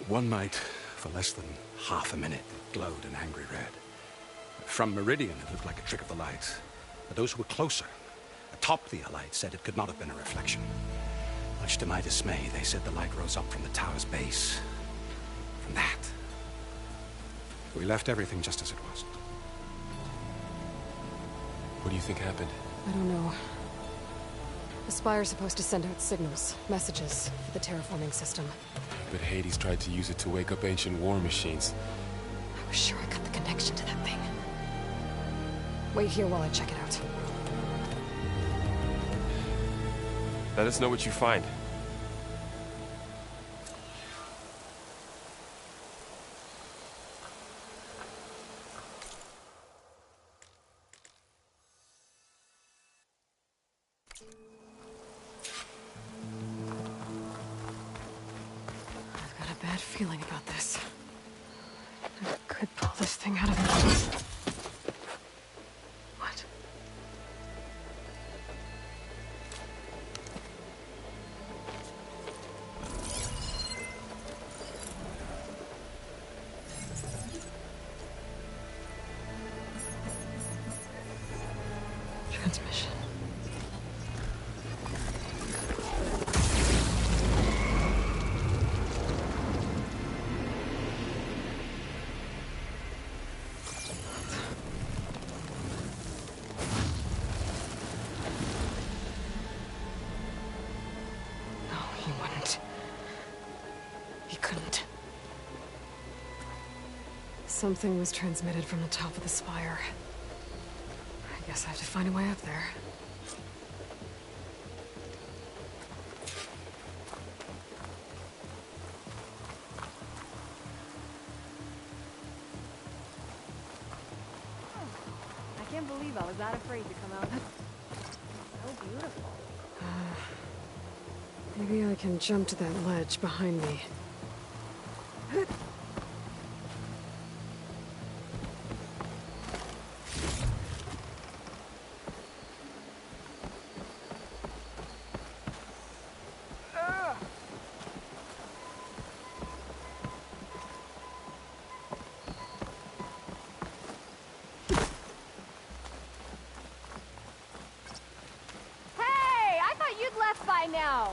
One night, for less than half a minute, it glowed an angry red. From Meridian, it looked like a trick of the light. But those who were closer, atop the Allied, said it could not have been a reflection. Much to my dismay, they said the light rose up from the tower's base. From that. We left everything just as it was. What do you think happened? I don't know. The Spire's supposed to send out signals, messages, for the terraforming system. But Hades tried to use it to wake up ancient war machines. I was sure I got the connection to that thing. Wait here while I check it out. Let us know what you find. I've got a bad feeling about this. I could pull this thing out of me. What? Transmission. Something was transmitted from the top of the spire. I guess I have to find a way up there. I can't believe I was that afraid to come out. So beautiful. Maybe I can jump to that ledge behind me. By now.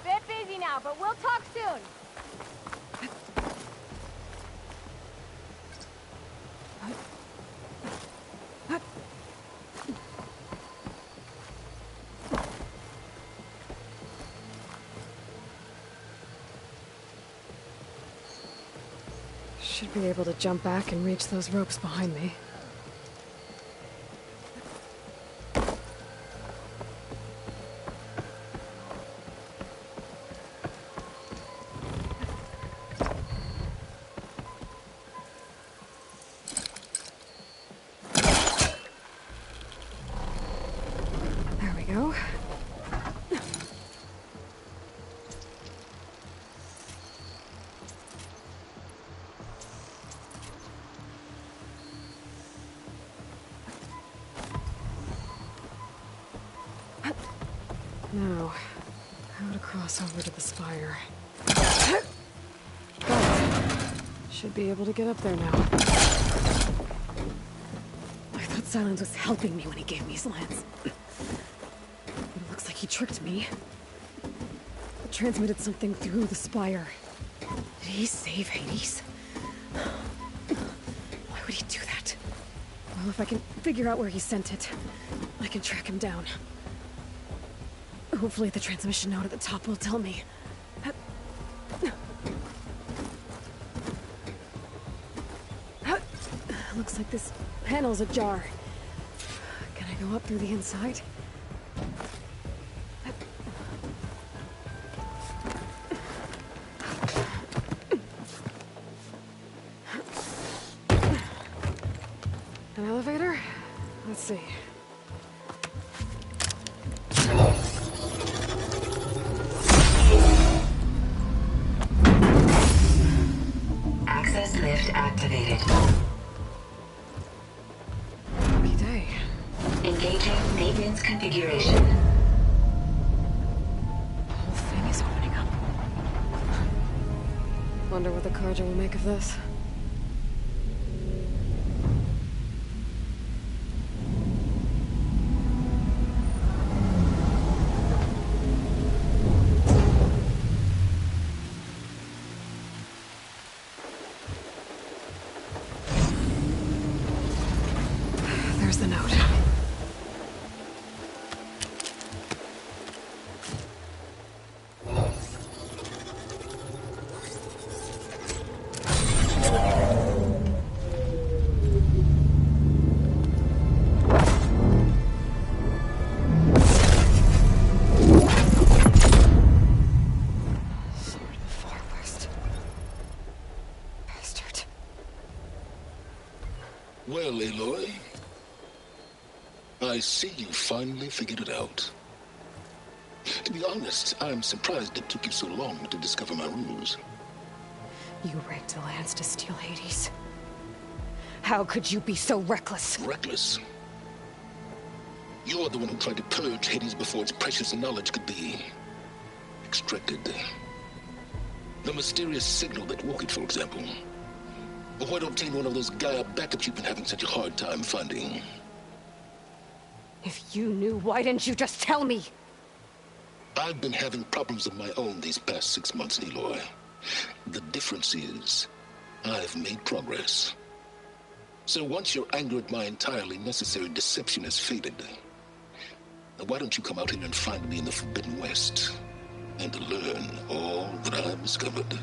Bit busy now, but we'll talk soon. Should be able to jump back and reach those ropes behind me. Now, how to cross over to the spire. Should be able to get up there now. I thought Silence was helping me when he gave me his lance. But it looks like he tricked me. It transmitted something through the spire. Did he save Hades? Why would he do that? Well, if I can figure out where he sent it, I can track him down. Hopefully the transmission note at the top will tell me. Looks like this panel's ajar. Can I go up through the inside? An elevator? Let's see. Access lift activated. Lucky day. Engaging maintenance configuration. The whole thing is opening up. Wonder what the Carja will make of this. There's the note. Sword of the Far West. Bastard. Well, Aloy, I see you finally figured it out. To be honest, I'm surprised it took you so long to discover my ruse. You rigged the lance to steal Hades. How could you be so reckless? Reckless? You're the one who tried to purge Hades before its precious knowledge could be extracted. The mysterious signal that woke it, for example. Or why to obtain one of those Gaia backups you've been having such a hard time finding. If you knew, why didn't you just tell me? I've been having problems of my own these past 6 months, Aloy. The difference is, I've made progress. So once your anger at my entirely necessary deception has faded, now why don't you come out here and find me in the Forbidden West, and learn all that I've discovered?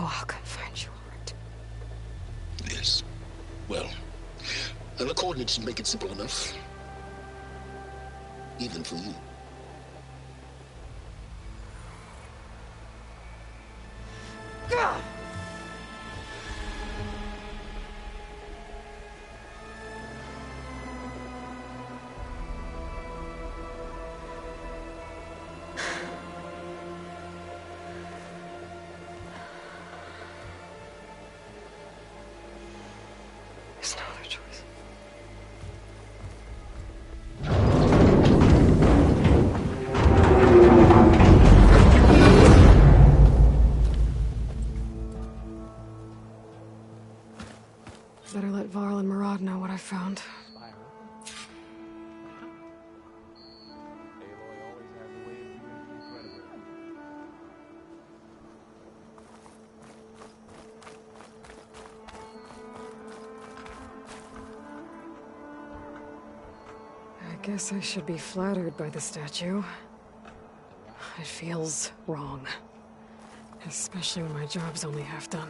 Oh, I'll find you, all right. Yes. Well, the coordinates make it simple enough. Even for you. There's no other choice. Better let Varl and Murad know what I found. I guess I should be flattered by the statue. It feels wrong. Especially when my job's only half done.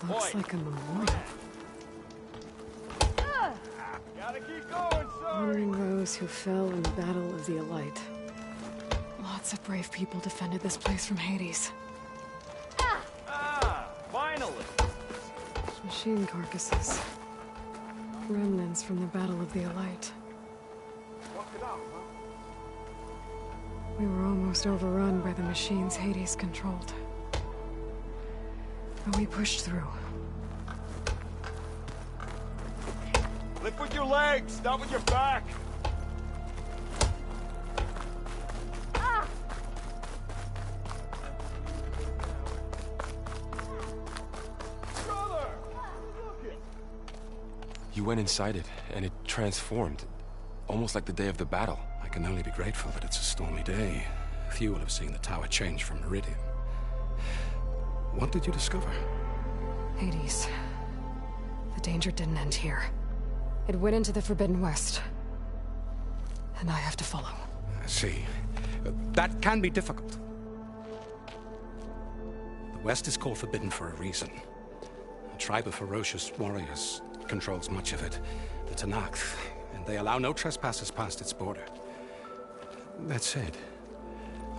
Looks like a memorial. Gotta keep going, son. Honoring those who fell in the Battle of the Elite. Lots of brave people defended this place from Hades. Finally. Machine carcasses. Remnants from the Battle of the Elite. We were almost overrun by the machines Hades controlled. But we pushed through. Lift with your legs, not with your back. Brother! You went inside it, and it transformed. Almost like the day of the battle. I can only be grateful that it's a stormy day. Few will have seen the tower change from Meridian. What did you discover? Hades. The danger didn't end here. It went into the Forbidden West. And I have to follow. I see. That can be difficult. The West is called Forbidden for a reason. A tribe of ferocious warriors controls much of it. The Tenakth, and they allow no trespassers past its border. That said,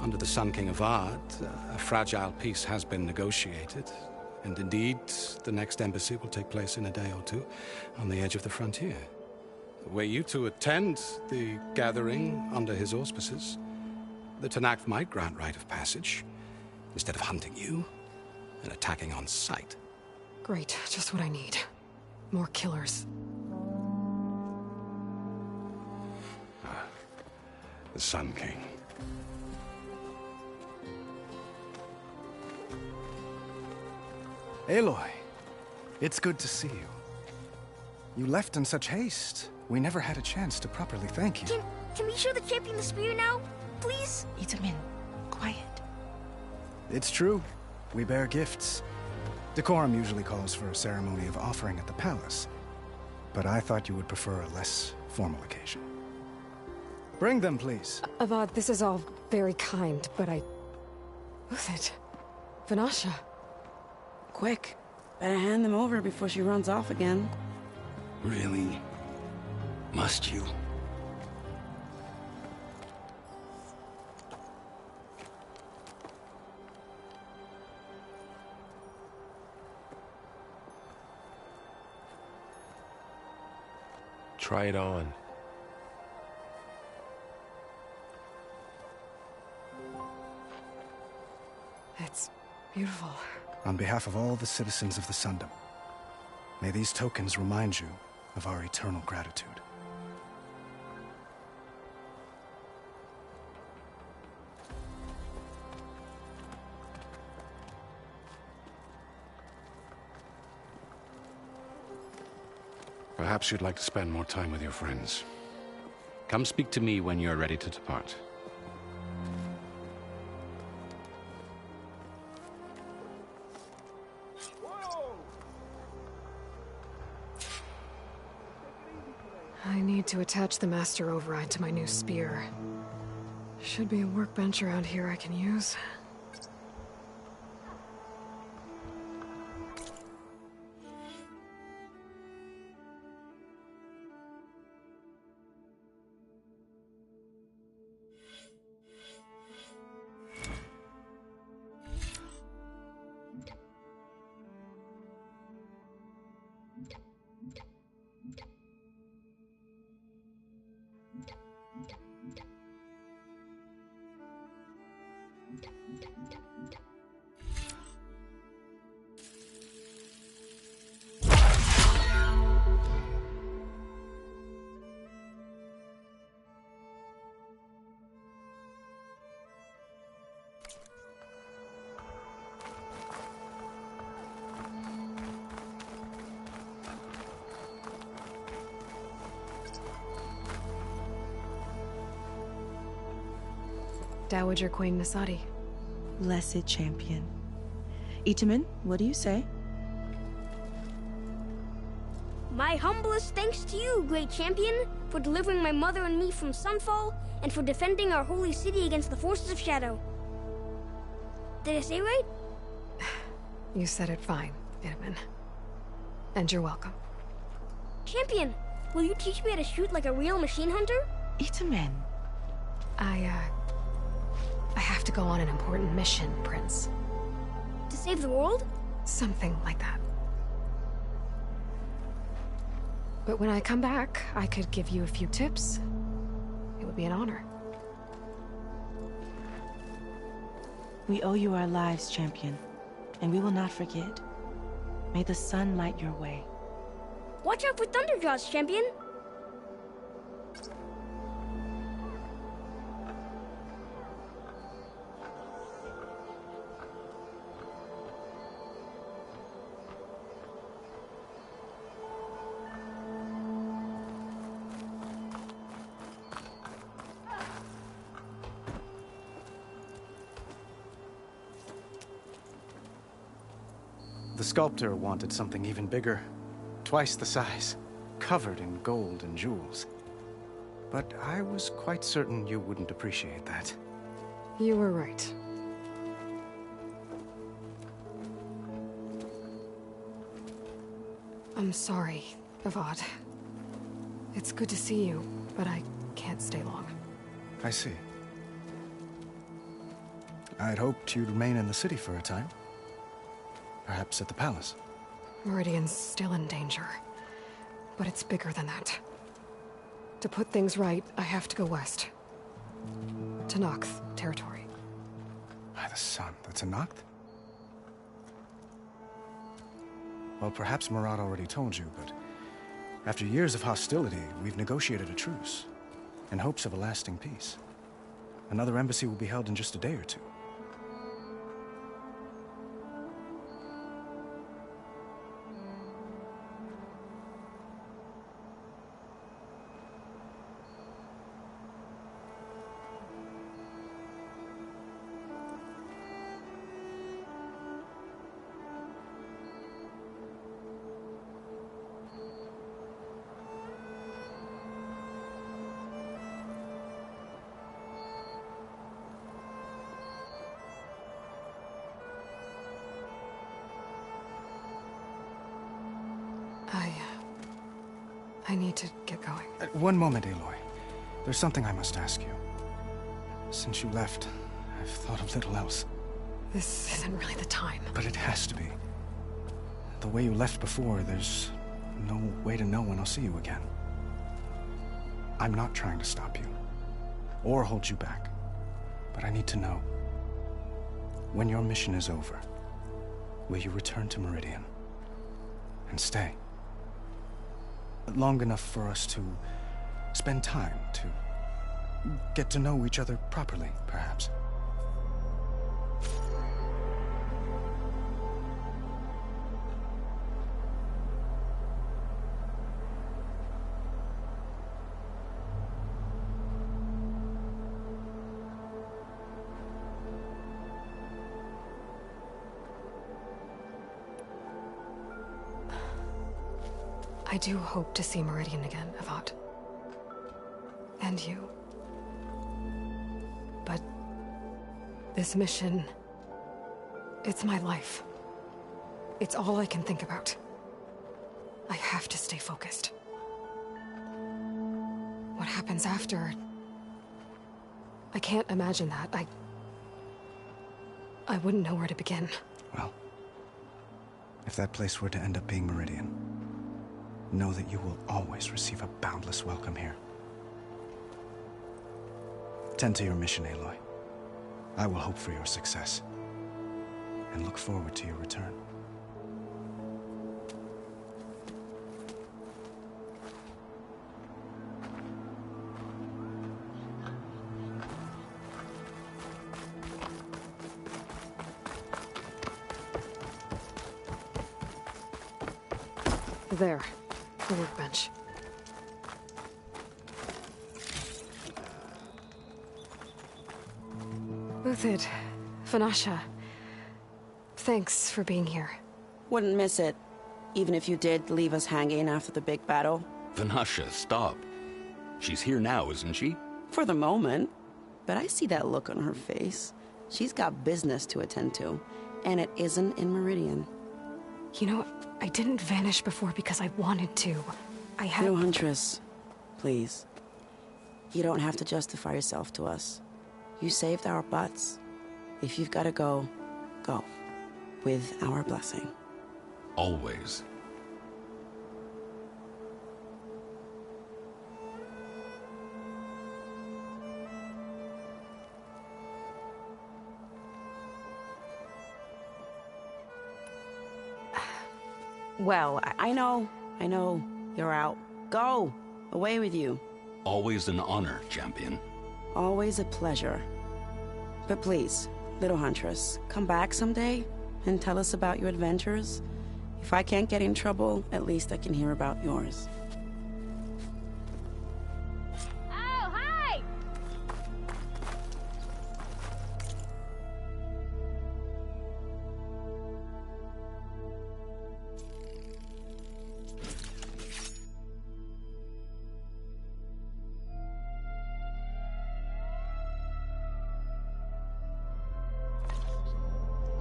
under the Sun King Avad, a fragile peace has been negotiated. And indeed, the next embassy will take place in a day or two on the edge of the frontier. Were you to attend the gathering under his auspices, the Tenakth might grant right of passage, instead of hunting you and attacking on sight. Great, just what I need. More killers. The Sun King. Aloy, it's good to see you. You left in such haste. We never had a chance to properly thank you. Can we show the champion the spear now? Please? Itamin, quiet. It's true. We bear gifts. Decorum usually calls for a ceremony of offering at the palace. But I thought you would prefer a less formal occasion. Bring them, please. Avad, this is all very kind, but Who's it? Vanasha. Quick. Better hand them over before she runs off again. Really? Must you? Try it on. It's beautiful. On behalf of all the citizens of the Sundom, may these tokens remind you of our eternal gratitude. Perhaps you'd like to spend more time with your friends. Come speak to me when you're ready to depart. I need to attach the Master Override to my new spear. Should be a workbench around here I can use. Dowager Queen Nasadi. Blessed champion. Itamen, what do you say? My humblest thanks to you, great champion, for delivering my mother and me from Sunfall, and for defending our holy city against the forces of Shadow. Did I say right? You said it fine, Itamen. And you're welcome. Champion, will you teach me how to shoot like a real machine hunter? Itamen. I have to go on an important mission, Prince. To save the world? Something like that. But when I come back, I could give you a few tips. It would be an honor. We owe you our lives, champion, and we will not forget. May the sun light your way. Watch out for Thunderjaws, champion! The sculptor wanted something even bigger, twice the size, covered in gold and jewels. But I was quite certain you wouldn't appreciate that. You were right. I'm sorry, Avad. It's good to see you, but I can't stay long. I see. I'd hoped you'd remain in the city for a time. Perhaps at the palace. Meridian's still in danger. But it's bigger than that. To put things right, I have to go west. To Noct territory. By the sun, that's a Noct? Well, perhaps Murad already told you, but after years of hostility, we've negotiated a truce, in hopes of a lasting peace. Another embassy will be held in just a day or two. I need to get going. One moment, Aloy. There's something I must ask you. Since you left, I've thought of little else. This isn't really the time. But it has to be. The way you left before, there's no way to know when I'll see you again. I'm not trying to stop you, or hold you back. But I need to know, when your mission is over, will you return to Meridian? And stay? Long enough for us to spend time, to get to know each other properly, perhaps. I do hope to see Meridian again, Avad. And you. but this mission, it's my life. It's all I can think about. I have to stay focused. What happens after? I can't imagine that. I wouldn't know where to begin. Well, if that place were to end up being Meridian, know that you will always receive a boundless welcome here. Tend to your mission, Aloy. I will hope for your success, and look forward to your return. There, the workbench. Uthid, Vanasha, thanks for being here. Wouldn't miss it, even if you did leave us hanging after the big battle. Vanasha, stop. She's here now, isn't she? For the moment. But I see that look on her face. She's got business to attend to, and it isn't in Meridian. You know, I didn't vanish before because I wanted to. I had... No, Huntress. Please. You don't have to justify yourself to us. You saved our butts. If you've got to go, go. With our blessing. Always. Well, I know. You're out. Go! Away with you. Always an honor, champion. Always a pleasure. But please, little Huntress, come back someday and tell us about your adventures. If I can't get in trouble, at least I can hear about yours. Oh, hi!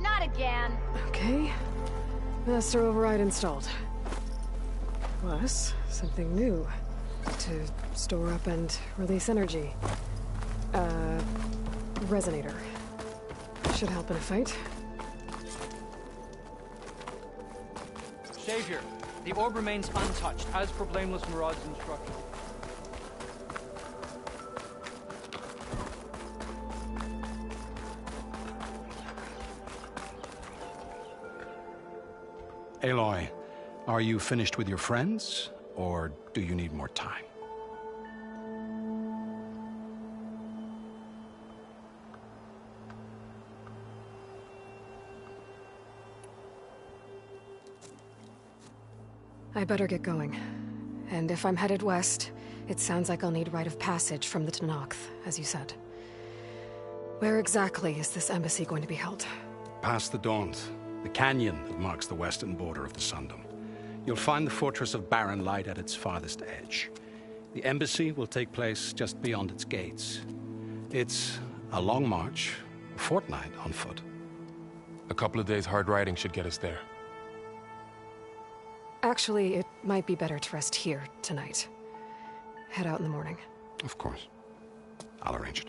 Not again. Okay. Master override installed. Plus, something new. To store up and release energy. Resonator. Should help in a fight. Savior, the orb remains untouched, as per Blameless Maraud's instructions. Aloy, are you finished with your friends, or do you need more time? I better get going. And if I'm headed west, it sounds like I'll need rite of passage from the Tenakth, as you said. Where exactly is this embassy going to be held? Past the Daunt, the canyon that marks the western border of the Sundom. You'll find the fortress of Barren Light at its farthest edge. The embassy will take place just beyond its gates. It's a long march, a fortnight on foot. A couple of days hard riding should get us there. Actually, it might be better to rest here tonight. Head out in the morning. Of course. I'll arrange it.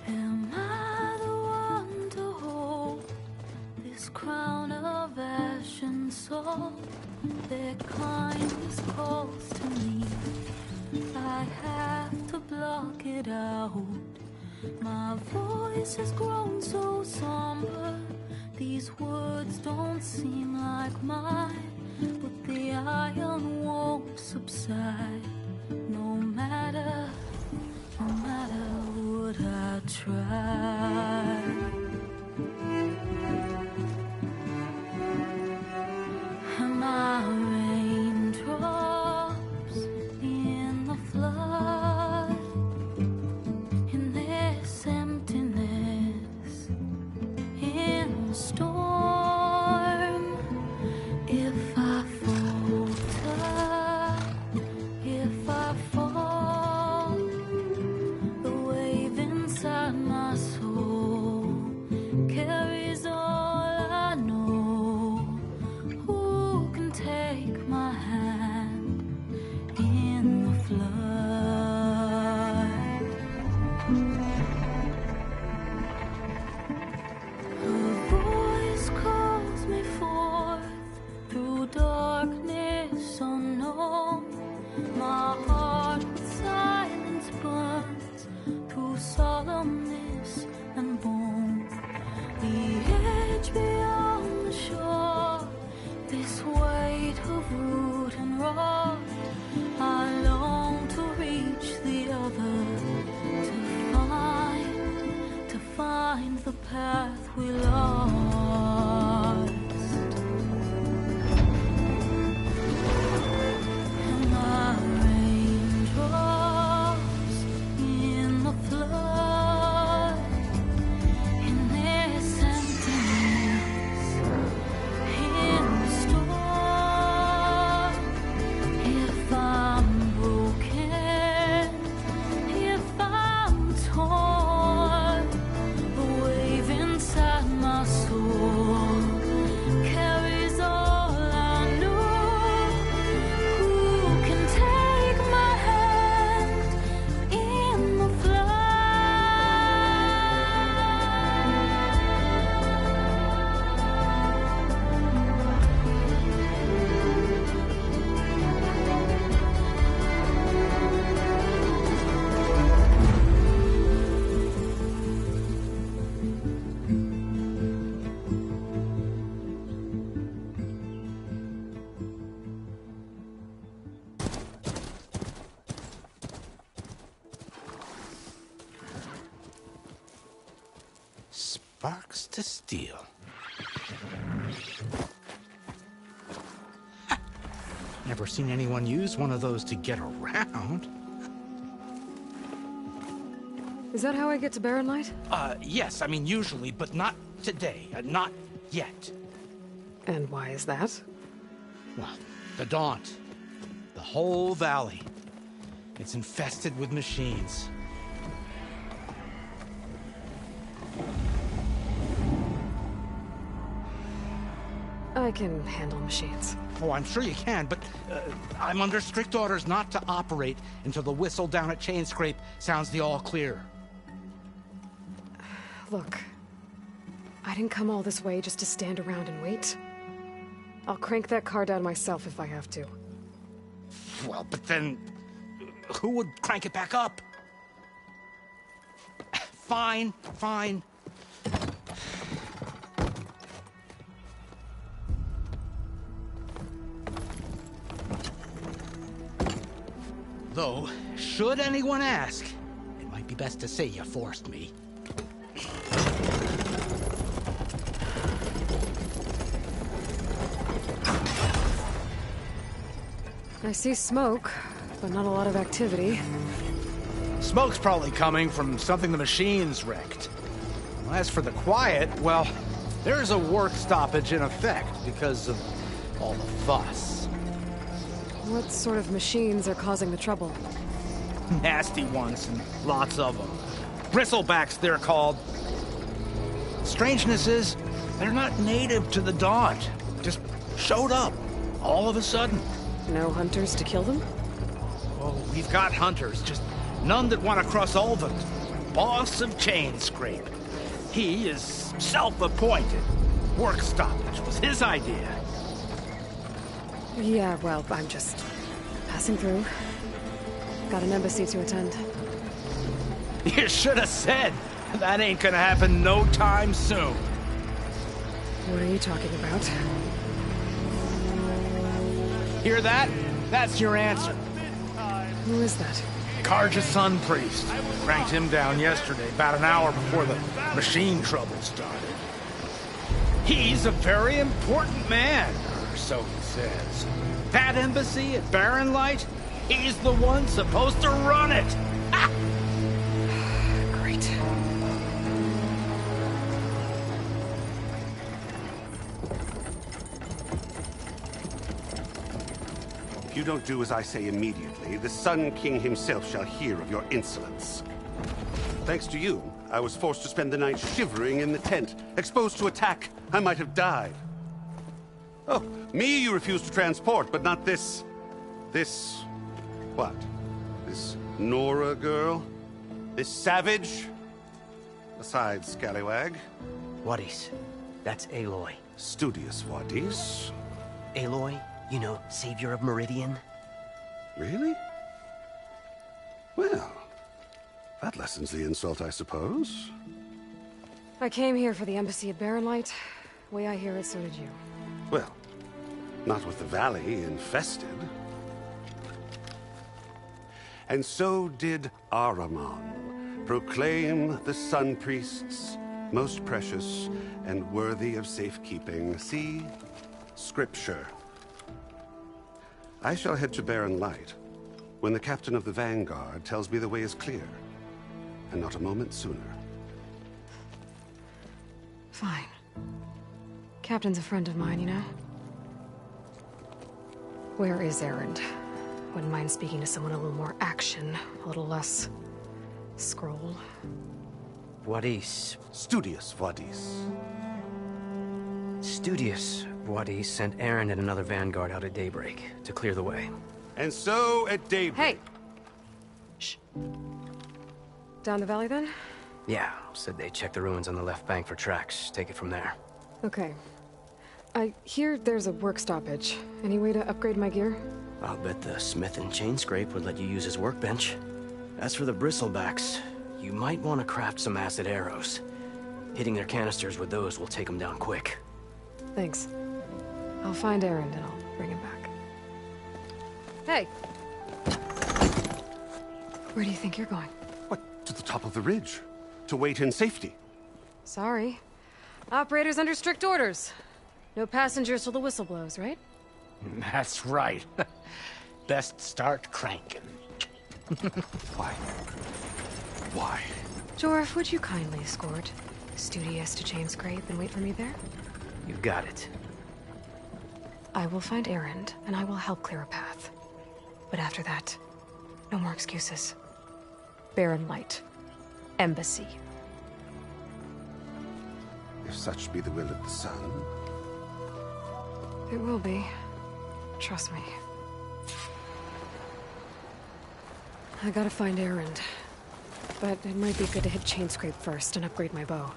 Am I the one to hold this crown of ash and salt? their kindness calls to me. I have to block it out. My voice has grown so somber. These words don't seem like mine, but the iron won't subside. No matter what I try. And my raindrops in the flood, in this emptiness, in the storm. If I falter, if I fall, the wave inside my soul carries all I know. Who can take my hand in the flood? Her voice calls me forth through darkness unknown. My heart with silence burns through solemnness and bone. The edge beyond the shore, this weight of root and rod. I long to reach the other, to find the path we lost. And my raindrops in the flood, in this emptiness, in the storm. If I'm broken, if I'm torn, the wave inside my soul carries all I know. Who can take my hand in the Sparks to steel. Never seen anyone use one of those to get around. Is that how I get to Barren Light? Yes, I mean usually, but not today. Not yet. And why is that? Well, the Daunt. The whole valley. It's infested with machines. I can handle machines. Oh, I'm sure you can, but I'm under strict orders not to operate until the whistle down at Chainscrape sounds the all clear. Look, I didn't come all this way just to stand around and wait. I'll crank that car down myself if I have to. Well, but then who would crank it back up? Fine, fine. Though, should anyone ask, it might be best to say you forced me. I see smoke, but not a lot of activity. Smoke's probably coming from something the machines wrecked. As for the quiet, well, there's a work stoppage in effect because of all the fuss. What sort of machines are causing the trouble? Nasty ones, and lots of them. Bristlebacks, they're called. Strangeness is, they're not native to the Daunt. Just showed up, all of a sudden. No hunters to kill them? Oh, we've got hunters, just none that want to cross over. Boss of Chainscrape. He is self-appointed. Work stoppage was his idea. Yeah, well, I'm just passing through. Got an embassy to attend. You should have said. That ain't gonna happen no time soon. What are you talking about? Hear that? That's your answer. Who is that? Karja Sun Priest. Cranked him down yesterday, about an hour before the machine trouble started. He's a very important man, or so he says. That embassy at Barren Light, he's the one supposed to run it. Ha! Great. If you don't do as I say immediately, the Sun King himself shall hear of your insolence. Thanks to you, I was forced to spend the night shivering in the tent. Exposed to attack, I might have died. Oh, me you refuse to transport, but not this... what? This Nora girl? This savage? Besides, scallywag. Wadis. That's Aloy. Studious Wadis. Aloy, you know, savior of Meridian. Really? Well, that lessens the insult, I suppose. I came here for the embassy at Barren Light. Way I hear it, so did you. Well, not with the valley infested. And so did Ahriman proclaim the Sun Priests most precious and worthy of safekeeping. See? Scripture. I shall head to Barren Light when the captain of the Vanguard tells me the way is clear, and not a moment sooner. Fine. Captain's a friend of mine, you know? Where is Erend? Wouldn't mind speaking to someone a little more action, a little less... scroll. Wadis. Studious Wadis. Studious Wadis sent Erend and another Vanguard out at daybreak to clear the way. And so at daybreak... Hey! Shh. Down the valley, then? Yeah, said they checked the ruins on the left bank for tracks. Take it from there. Okay. I hear there's a work stoppage. Any way to upgrade my gear? I'll bet the smith and chain scrape would let you use his workbench. As for the bristlebacks, you might want to craft some acid arrows. Hitting their canisters with those will take them down quick. Thanks. I'll find Erend and I'll bring him back. Hey! Where do you think you're going? What, to the top of the ridge? To wait in safety? Sorry. Operator's under strict orders. No passengers till the whistle blows, right? That's right. Best start cranking. Why? Why? Jorf, would you kindly escort Studious to Chain Scrape and wait for me there? You got it. I will find Erend, and I will help clear a path. But after that, no more excuses. Barren Light. Embassy. If such be the will of the Sun. It will be. Trust me. I gotta find Erend. But it might be good to hit Chain Scrape first and upgrade my bow.